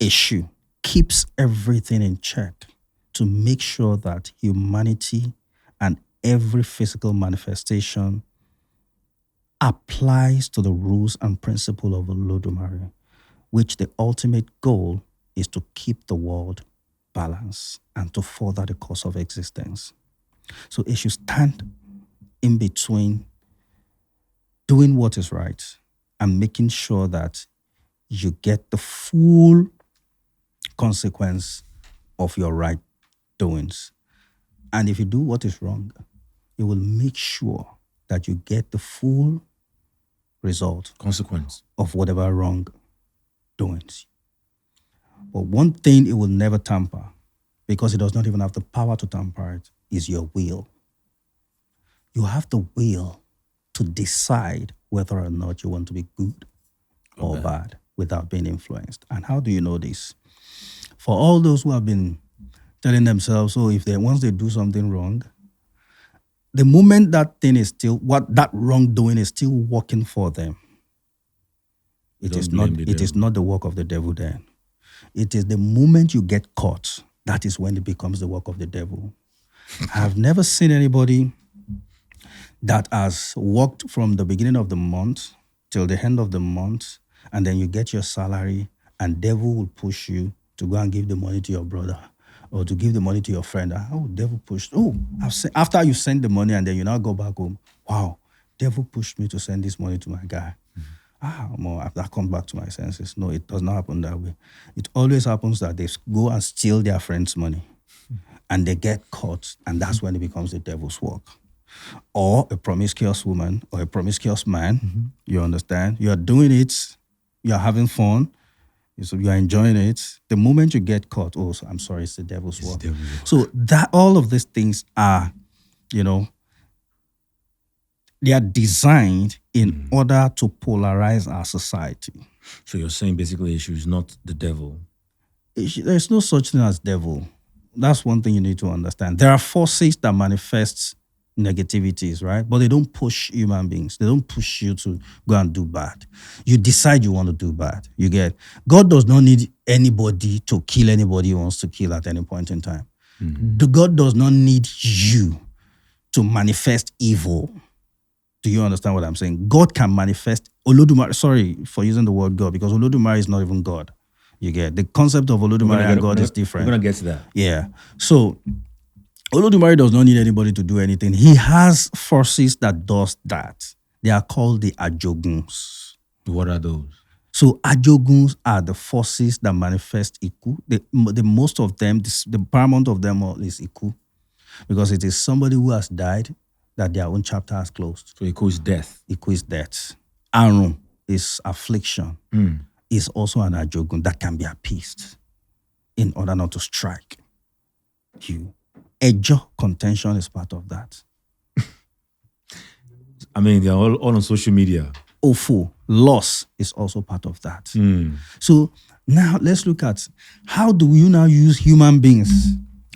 issue keeps everything in check to make sure that humanity every physical manifestation applies to the rules and principle of Olodumare, which the ultimate goal is to keep the world balanced and to further the course of existence. So it should stand in between doing what is right and making sure that you get the full consequence of your right doings. And if you do what is wrong, it will make sure that you get the full result Consequence. of whatever wrong doings. But one thing it will never tamper, because it does not even have the power to tamper it, is your will. You have the will to decide whether or not you want to be good or bad without being influenced. And how do you know this? For all those who have been telling themselves, oh, if they once they do something wrong, the moment that thing is still that wrongdoing is still working for them, it is not the work of the devil then. It is the moment you get caught, that is when it becomes the work of the devil. I've never seen anybody that has worked from the beginning of the month till the end of the month, and then you get your salary, and devil will push you to go and give the money to your brother or to give the money to your friend. Oh, devil pushed. Oh, after you send the money and then you now go back home. Wow, devil pushed me to send this money to my guy. That comes back to my senses. No, it does not happen that way. It always happens that they go and steal their friend's money and they get caught, and that's when it becomes the devil's work. Or a promiscuous woman or a promiscuous man, you understand? You are doing it, you are having fun, so you are enjoying it. The moment you get caught, I'm sorry, it's the devil's work. So that all of these things are, they are designed in order to polarize our society. So you're saying basically issue is not the devil. There's no such thing as devil. That's one thing you need to understand. There are forces that manifest negativities, right? But they don't push human beings. They don't push you to go and do bad. You decide you want to do bad. You get? God does not need anybody to kill anybody he wants to kill at any point in time. God does not need you to manifest evil. Do you understand what I'm saying? God can manifest Olodumare. Sorry for using the word God, because Olodumare is not even God. You get? The concept of Olodumare and God is different. We're going to get to that. Yeah. So Olodumare does not need anybody to do anything. He has forces that does that. They are called the Ajoguns. What are those? So Ajoguns are the forces that manifest Iku. The most of them, the paramount of them all is Iku, because it is somebody who has died that their own chapter has closed. So Iku is death. Iku is death. Arun is affliction. Is also an Ajogun that can be appeased in order not to strike you. Ejo contention is part of that. I mean, they're all on social media. Ofo, loss is also part of that. So now let's look at how do you now use human beings?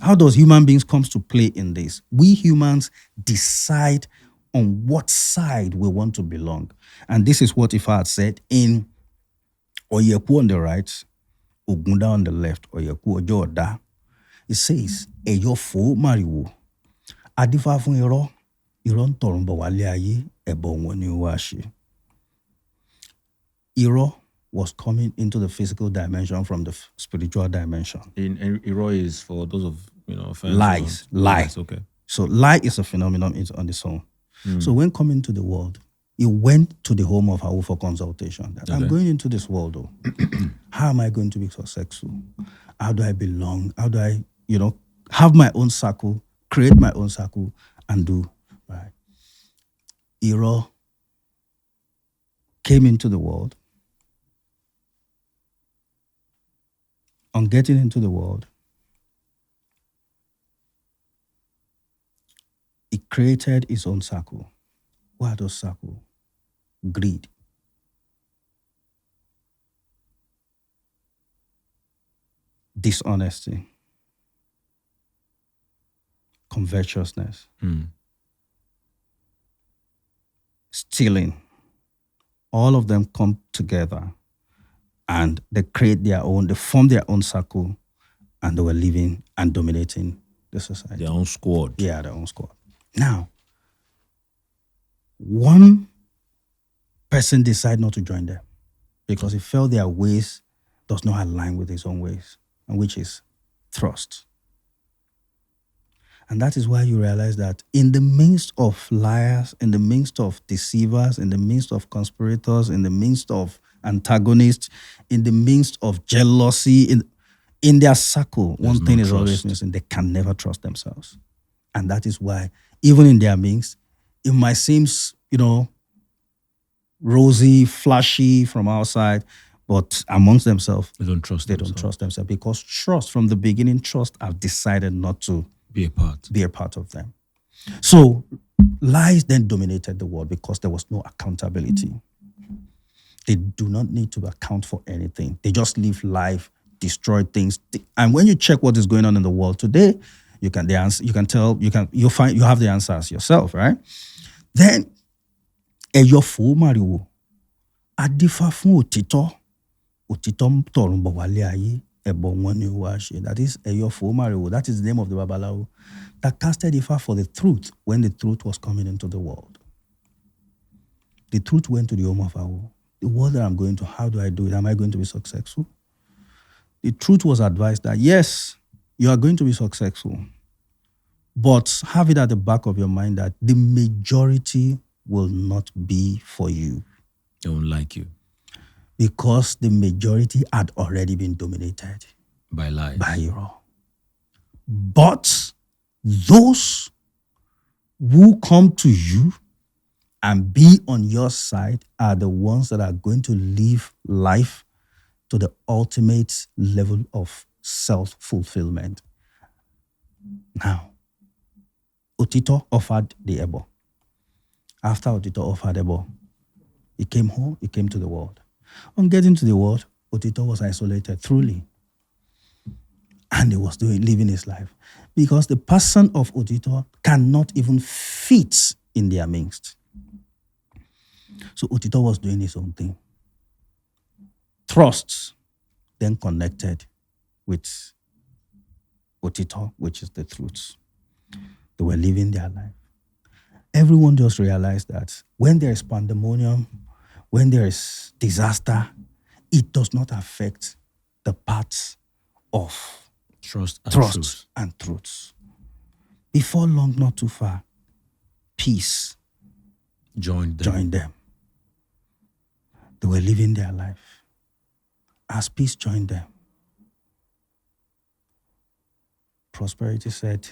How does human beings comes to play in this? We humans decide on what side we want to belong. And this is what Ifa had said in Oyeku on the right, Ogunda on the left, Oyeku Ojo Oda. It says, Eyo fo mariwo. Adifa fun iro, iro n torun bo wale aye, ebo won ni wa se. Iro was coming into the physical dimension from the spiritual dimension. In Iro is for those of lies. Okay. So lie is a phenomenon on its own. So when coming to the world, he went to the home of Hawu for consultation. That I'm going into this world, though. How am I going to be successful? How do I belong? How do I, have my own circle, create my own circle, and do right? Iro came into the world. On getting into the world, he created his own circle. What are those circles? Greed. Dishonesty. Covetousness. Stealing. All of them come together and they create they form their own circle, and they were living and dominating the society. Their own squad. Yeah, their own squad. Now, one person decided not to join them because he felt their ways does not align with his own ways, and which is trust. And that is why you realize that in the midst of liars, in the midst of deceivers, in the midst of conspirators, in the midst of antagonists, in the midst of jealousy, in their circle, one thing is always missing. They can never trust themselves. And that is why, even in their midst, it might seem, rosy, flashy from outside, but amongst themselves, They don't trust themselves because trust, from the beginning, trust have decided not to be a part of them. So lies then dominated the world because there was no accountability. They do not need to account for anything. They just live life, destroy things. And when you check what is going on in the world today, you have the answers yourself, right? Then ẹyọfò màrìwò adífá fún òtítọ́ tọ̀run bọ̀ wálé ayé ẹbọ wọn ni ó wá ṣe. That is ẹyọfò màrìwò. That is the name of the Babalawo that casted Ifa for the truth when the truth was coming into the world. The truth went to the home of Awo. The world that I'm going to, how do I do it? Am I going to be successful? The truth was advised that yes, you are going to be successful, but have it at the back of your mind that the majority will not be for you. They won't like you. Because the majority had already been dominated by lies. By error. But those who come to you and be on your side are the ones that are going to live life to the ultimate level of self-fulfillment. Now, Otito offered the Ebo. After Otito offered Ebo, he came home, he came to the world. On getting to the world, Otito was isolated truly. And he was living his life. Because the person of Otito cannot even fit in their midst. So Otito was doing his own thing. Trust then connected with Otito, which is the truth. They were living their life. Everyone just realized that when there is pandemonium, when there is disaster, it does not affect the parts of trust and truth. Before long, not too far, peace joined them. They were living their life. As peace joined them, prosperity said,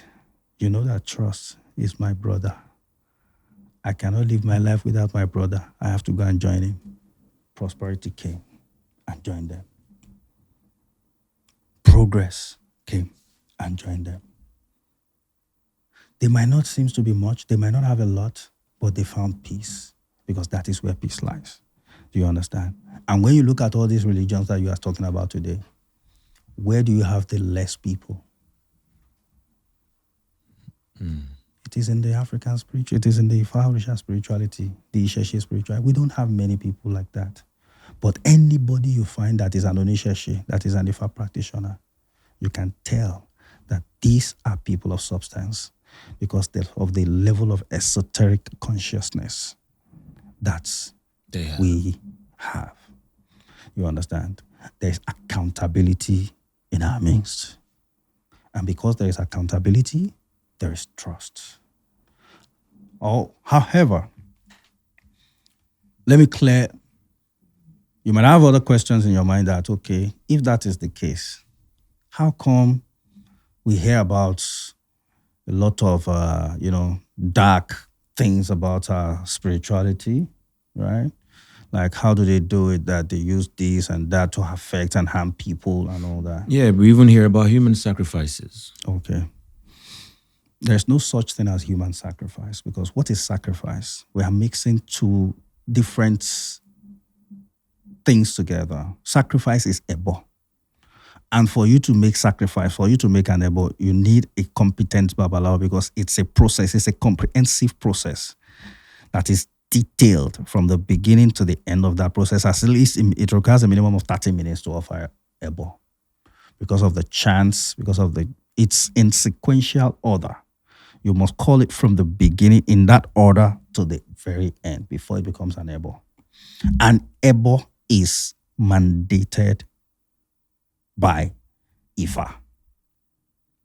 you know that trust is my brother. I cannot live my life without my brother. I have to go and join him. Prosperity came and joined them. Progress came and joined them. They might not seem to be much. They might not have a lot, but they found peace because that is where peace lies. Do you understand? And when you look at all these religions that you are talking about today, where do you have the less people? It is in the African spirituality. It is in the Ifa spirituality, the Isheshe spirituality. We don't have many people like that. But anybody you find that is an Onisheshe, that is an Ifa practitioner, you can tell that these are people of substance because of the level of esoteric consciousness that we have. You understand? There is accountability in our midst. And because there is accountability, there is trust. However, let me clear. You might have other questions in your mind that, okay, if that is the case, how come we hear about a lot of, dark things about our spirituality, right? Like, how do they do it that they use this and that to affect and harm people and all that? Yeah, we even hear about human sacrifices. Okay. There's no such thing as human sacrifice because what is sacrifice? We are mixing two different things together. Sacrifice is ebo. And for you to make sacrifice, for you to make an ebo, you need a competent Babalawo because it's a process, it's a comprehensive process that is detailed from the beginning to the end of that process. At least it requires a minimum of 30 minutes to offer ebo because of the chance, because of it's in sequential order. You must call it from the beginning in that order to the very end before it becomes an ebo. An ebo is mandated by Ifa.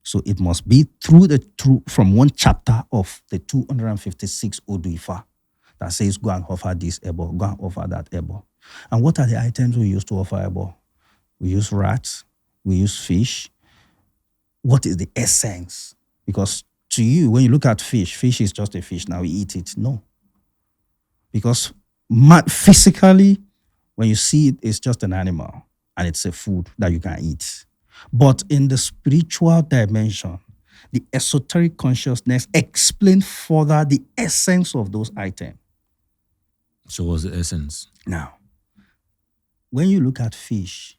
So it must be through from one chapter of the 256 Odu Ifa that says, go and offer this ebo, go and offer that ebo. And what are the items we use to offer ebo? We use rats, we use fish. What is the essence? Because to you, when you look at fish is just a fish. Now we eat it. No. Because physically, when you see it, it's just an animal and it's a food that you can eat. But in the spiritual dimension, the esoteric consciousness explains further the essence of those items. So what's the essence? Now, when you look at fish,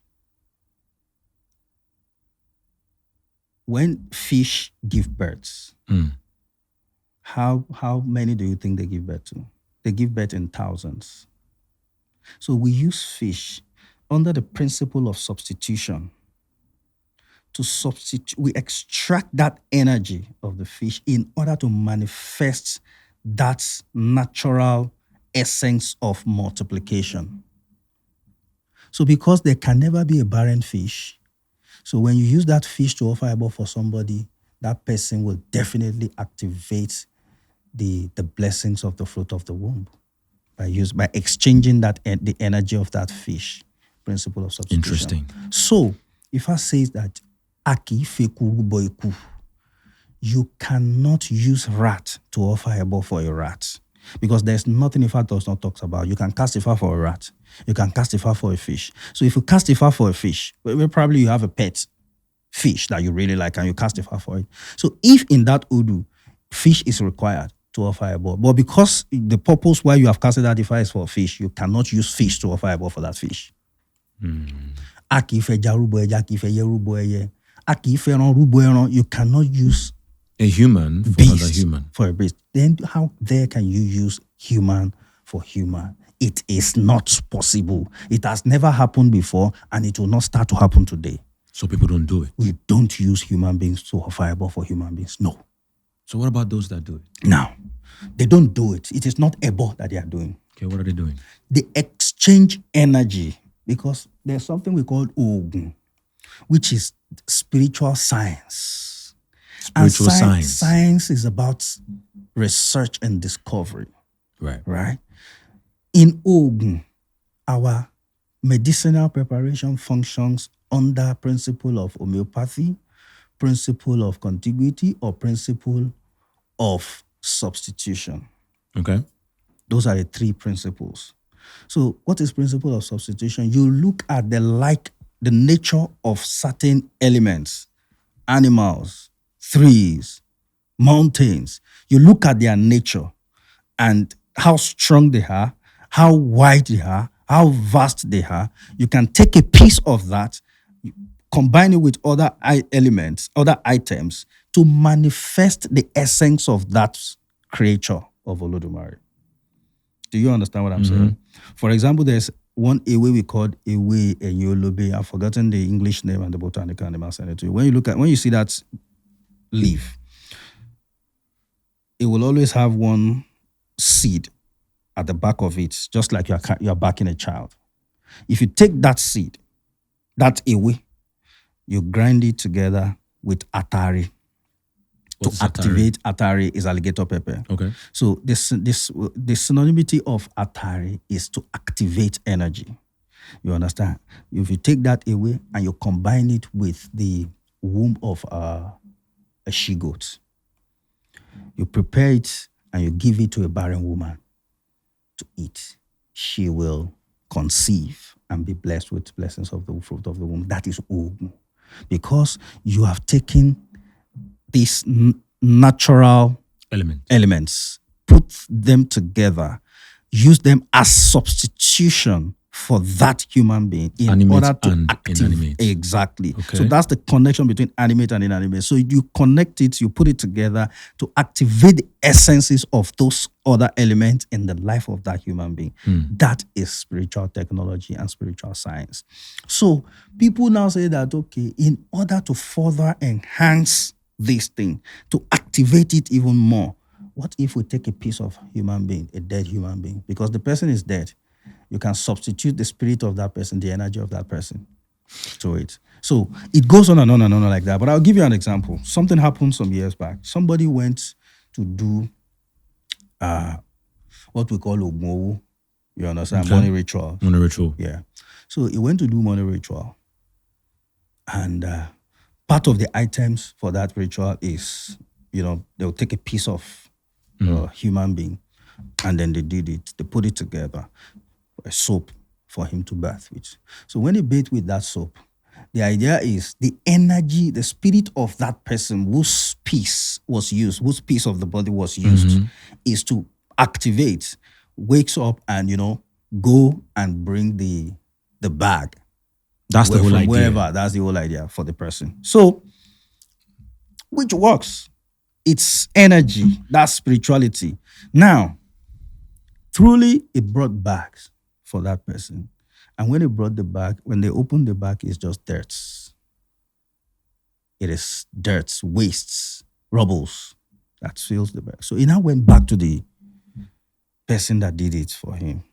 when fish give birth, how many do you think they give birth to? They give birth in thousands. So we use fish under the principle of substitution to substitute. We extract that energy of the fish in order to manifest that natural essence of multiplication. So because there can never be a barren fish, so when you use that fish to offer ebo for somebody, that person will definitely activate the blessings of the fruit of the womb by exchanging the energy of that fish. Principle of substitution. Interesting. So if I say that Aki fekuru boiku, you cannot use rat to offer ebo for a rat. Because there's nothing Ifa does not talk about. You can cast Ifa for a rat. You can cast Ifa for a fish. So if you cast Ifa for a fish, well, probably you have a pet fish that you really like and you cast Ifa for it. So if in that Udu, fish is required to offer ebo, but because the purpose why you have casted that Ifa is for fish, you cannot use fish to offer ebo for that fish. Aki ife jarubo eja, aki ife yerubo eye. Aki ife ron rubo eron, you cannot use a human for another human. For a beast. Then how dare can you use human for human? It is not possible. It has never happened before and it will not start to happen today. So people don't do it? We don't use human beings to offer ebo for human beings. No. So what about those that do it? Now, they don't do it. It is not ebo that they are doing. Okay, what are they doing? They exchange energy because there's something we call Ogun, which is spiritual science. Spiritual science. Science is about research and discovery. Right. In Ogun, our medicinal preparation functions under principle of homeopathy, principle of contiguity, or principle of substitution. Okay. Those are the three principles. So what is principle of substitution? You look at the nature of certain elements, animals, trees, mountains. You look at their nature and how strong they are, how wide they are, how vast they are. You can take a piece of that, combine it with other elements, other items to manifest the essence of that creature of Olodumare. Do you understand what I'm saying? For example, there's one Ewe we called Ewe Enyolobe. I've forgotten the English name and the botanical name. I'll send it to you. When you see that leaf, it will always have one seed at the back of it, just like you're backing a child. If you take that seed, that Ewe, you grind it together with Atari. What's to activate Atari is alligator pepper. Okay. So the synonymity of Atari is to activate energy. You understand? If you take that away and you combine it with the womb of a she-goat, you prepare it and you give it to a barren woman to eat. She will conceive and be blessed with blessings of the fruit of the womb. That is Ogun. Because you have taken these natural elements, put them together, use them as substitution for that human being in animate order to and activate. inanimate. Exactly. Okay. So that's the connection between animate and inanimate. So you connect it, you put it together to activate the essences of those other elements in the life of that human being. That is spiritual technology and spiritual science. So people now say that, okay, in order to further enhance this thing, to activate it even more. What if we take a piece of human being, a dead human being? Because the person is dead. You can substitute the spirit of that person, the energy of that person to it. So it goes on and on and on like that. But I'll give you an example. Something happened some years back. Somebody went to do what we call Ogmowo. You understand? Okay. Money ritual. On a ritual. Yeah. So he went to do money ritual. And part of the items for that ritual is, they'll take a piece of human being, and then they did it. They put it together, a soap for him to bath with. So when he bathed with that soap, the idea is the energy, the spirit of that person whose piece was used, whose piece of the body was used, is to activate, wakes up and, go and bring the bag. That's the whole idea. Wherever, that's the whole idea for the person. So, which works. It's energy, that's spirituality. Now, truly, it brought bags for that person. And when it brought the bag, when they opened the bag, it's just dirt. It is dirt, wastes, rubbles that fills the bag. So he now went back to the person that did it for him.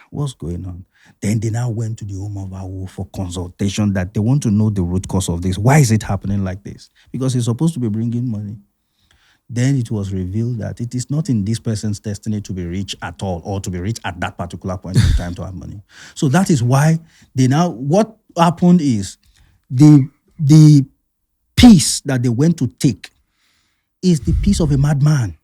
What's going on? Then they now went to the home of Babalawo for consultation, that they want to know the root cause of this. Why is it happening like this? Because it's supposed to be bringing money. Then it was revealed that it is not in this person's destiny to be rich at all, or to be rich at that particular point in time to have money. So that is why what happened is the piece that they went to take is the piece of a madman.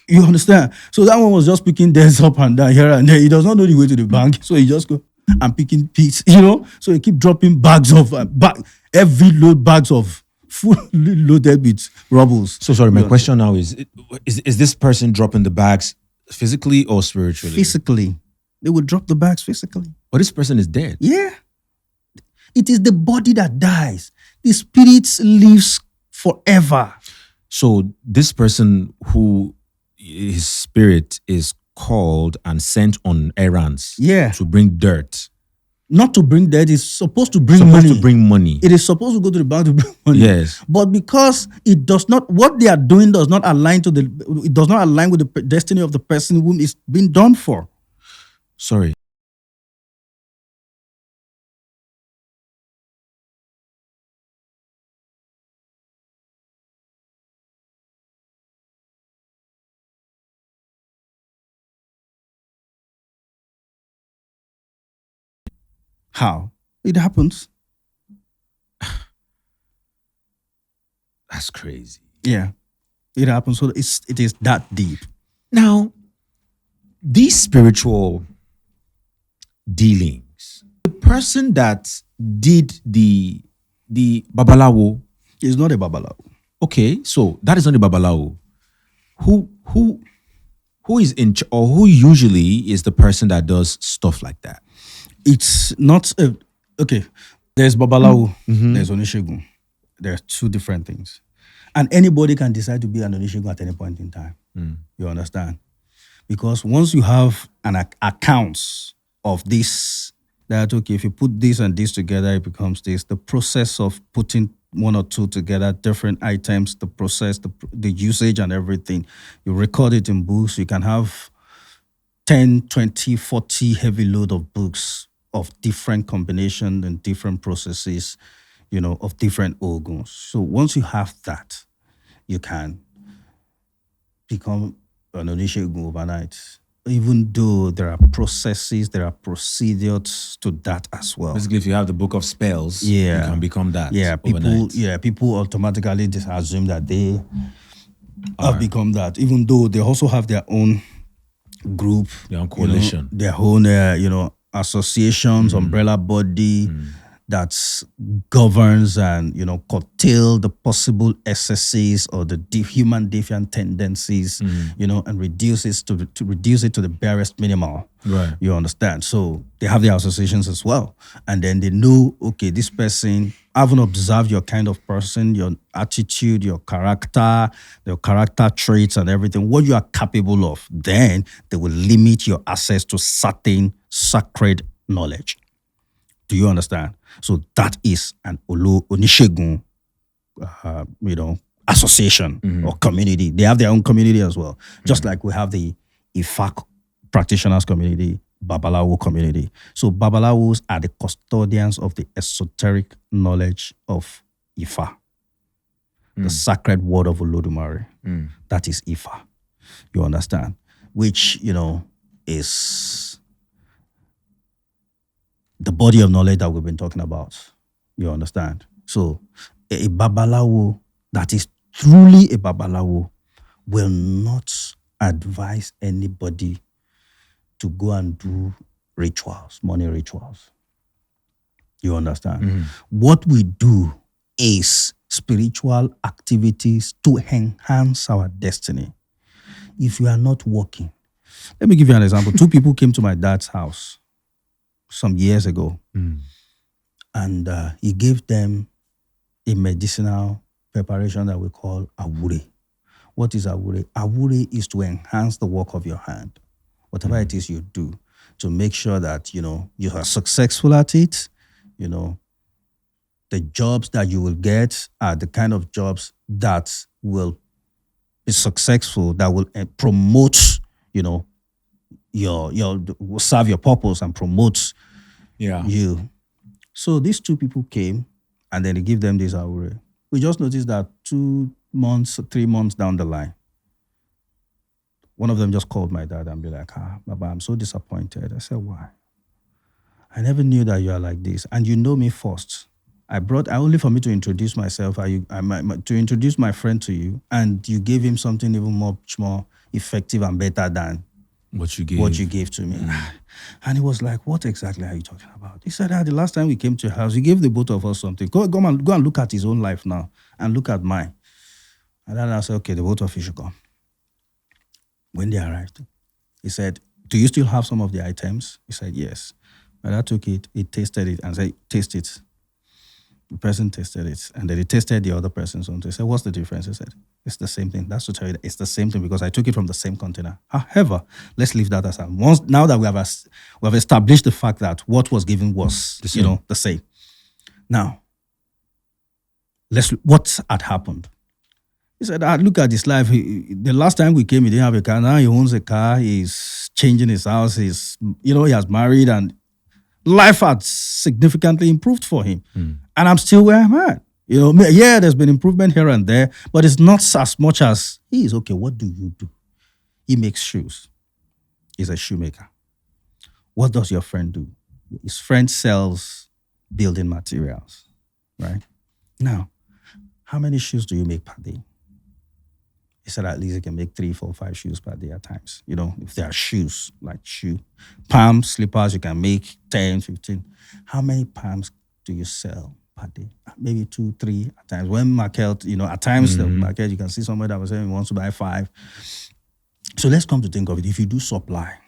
You understand? So that one was just picking debts up and down here and there. He does not know the way to the bank, so he just go and picking pieces, So he keep dropping bags of every load bags of full loaded with rubbles. So sorry, my question now is this person dropping the bags physically or spiritually? Physically. They will drop the bags physically. But this person is dead. Yeah. It is the body that dies. The spirit lives forever. So this person who his spirit is called and sent on errands to bring dirt. Not to bring dirt, it's supposed to bring money. To bring money. It is supposed to go to the bank to bring money. Yes. But because it does not, what they are doing does not align with the destiny of the person whom it's been done for. Sorry. How? It happens. That's crazy. Yeah. It happens. So it is that deep. Now, these spiritual dealings, the person that did the Babalawo is not a Babalawo. Okay, so that is not a Babalawo. Who is in or who usually is the person that does stuff like that? It's not okay. There's Babalawo, there's Onishegun. There are two different things. And anybody can decide to be an Onishegun at any point in time. You understand? Because once you have an accounts of this, that okay, if you put this and this together, it becomes this. The process of putting one or two together, different items, the process, the usage and everything, you record it in books. You can have 10, 20, 40 heavy load of books of different combinations and different processes, of different organs. So once you have that, you can become an Onishegun overnight. Even though there are processes, there are procedures to that as well. Basically, if you have the book of spells, you can become that. People automatically just assume that they have become that, even though they also have their own group, their own coalition, their own associations, umbrella body that governs and curtail the possible excesses or the human deviant tendencies, and reduce it to the barest minimal. Right. You understand? So they have their associations as well, and then they know, okay, this person, I haven't observed your kind of person, your attitude, your character traits and everything, what you are capable of. Then they will limit your access to certain sacred knowledge. Do you understand? So that is an Onishegun, association or community. They have their own community as well. Just like we have the Ifa practitioners community, Babalawo community. So Babalawos are the custodians of the esoteric knowledge of Ifa, the sacred word of Olodumare. That is Ifa. You understand? Which, is the body of knowledge that we've been talking about. You understand? So a Babalawo that is truly a Babalawo will not advise anybody to go and do rituals, money rituals. You understand? What we do is spiritual activities to enhance our destiny. If you are not working, let me give you an example. 2 people came to my dad's house some years ago, and he gave them a medicinal preparation that we call awure. What is awure? Awure is to enhance the work of your hand, whatever it is you do, to make sure that you are successful at it. The jobs that you will get are the kind of jobs that will be successful, that will promote, will serve your purpose and promote you. So these 2 people came, and then they give them this awure. We just noticed that 2 months, 3 months down the line, one of them just called my dad and be like, Baba, I'm so disappointed. I said, why? I never knew that you are like this. And you know me first. I only for me to introduce myself, to introduce my friend to you, and you gave him something even much more effective and better than what you gave to me. And he was like, what exactly are you talking about? He said, the last time we came to your house, you gave the both of us something. Go and look at his own life now and look at mine. And then I said, okay, the both of you should come. When they arrived, he said, do you still have some of the items? He said, yes. My dad took it, he tasted it and said, taste it. The person tasted it, and then he tasted the other person's own. He said, what's the difference? He said, it's the same thing. That's to tell you that it's the same thing because I took it from the same container. However, let's leave that aside. Now that we have established the fact that what was given was the same. Now, what had happened? He said, look at his life. The last time we came, he didn't have a car. Now he owns a car. He's changing his house. He has married, and life had significantly improved for him. And I'm still where I'm at. There's been improvement here and there, but it's not as much as he is. Okay, what do you do? He makes shoes. He's a shoemaker. What does your friend do? His friend sells building materials, right? Now, how many shoes do you make per day? He said at least he can make 3, 4, 5 shoes per day at times. If there are shoes, like palm slippers, you can make 10, 15. How many palms do you sell per day? Maybe 2, 3 at times. When market, at times the market, you can see somebody that was saying he wants to buy 5. So let's come to think of it. If you do supply,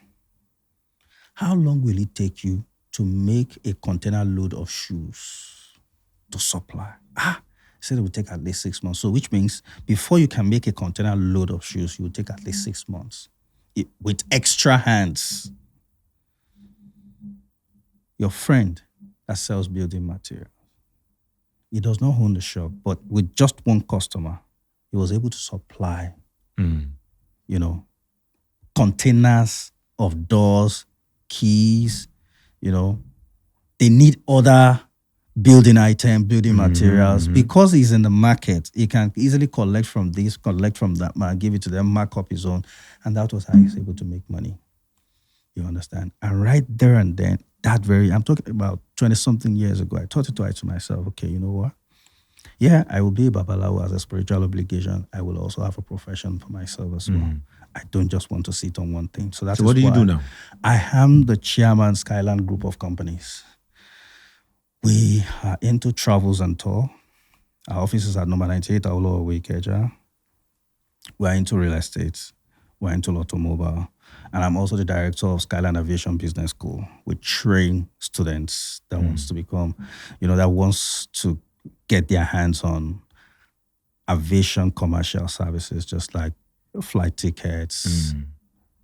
how long will it take you to make a container load of shoes to supply? He said it will take at least 6 months. So which means before you can make a container load of shoes, it will take at least 6 months with extra hands. Your friend that sells building materials, he does not own the shop, but with just one customer, he was able to supply, containers of doors, keys, they need other building materials. Because he's in the market, he can easily collect from this, collect from that man, give it to them, mark up his own. And that was how he's able to make money. You understand? And right there and then, I'm talking about 20-something years ago, I thought it right to myself, okay, you know what? Yeah, I will be a Babalawo as a spiritual obligation. I will also have a profession for myself as well. I don't just want to sit on one thing. So what do you do now? I am the chairman, Skyland Group of Companies. We are into travels and tour. Our office is at number 98 Awolowo Way, Ikeja. We're into real estate. We're into automobile. And I'm also the director of Skyland Aviation Business School. We train students that wants to become, that wants to get their hands on aviation commercial services, just like flight tickets,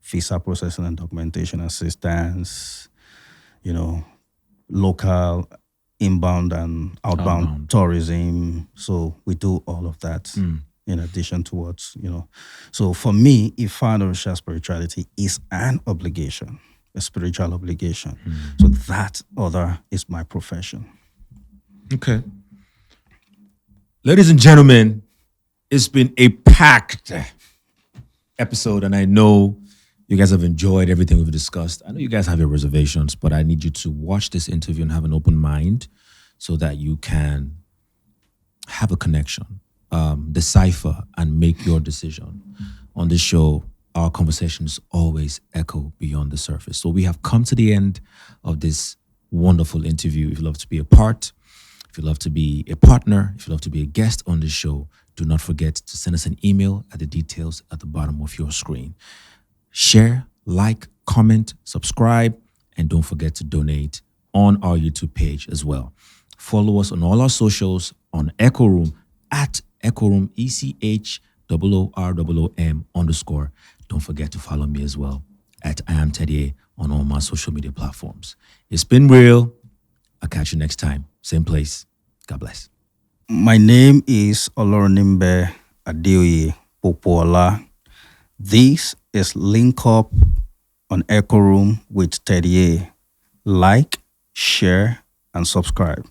visa processing and documentation assistance, local, inbound, and outbound Outbound. tourism. So we do all of that in addition to what. So for me, if financial spirituality is an obligation, a spiritual obligation. So that other is my profession. Okay. Ladies and gentlemen, it's been a packed episode, and I know you guys have enjoyed everything we've discussed. I know you guys have your reservations, but I need you to watch this interview and have an open mind so that you can have a connection, decipher, and make your decision. On this show, our conversations always echo beyond the surface. So we have come to the end of this wonderful interview. If you'd love to be a part, if you'd love to be a partner, if you'd love to be a guest on the show, do not forget to send us an email at the details at the bottom of your screen. Share, like, comment, subscribe, and don't forget to donate on our YouTube page as well. Follow us on all our socials on Echooroom at Echooroom, ECHOOROOM_. Don't forget to follow me as well at I am Teddy A on all my social media platforms. It's been real. I'll catch you next time. Same place. God bless. My name is Oloronimbe Adeoye Popola. This is Link Up on Echooroom with Teddy A. Like, share, and subscribe.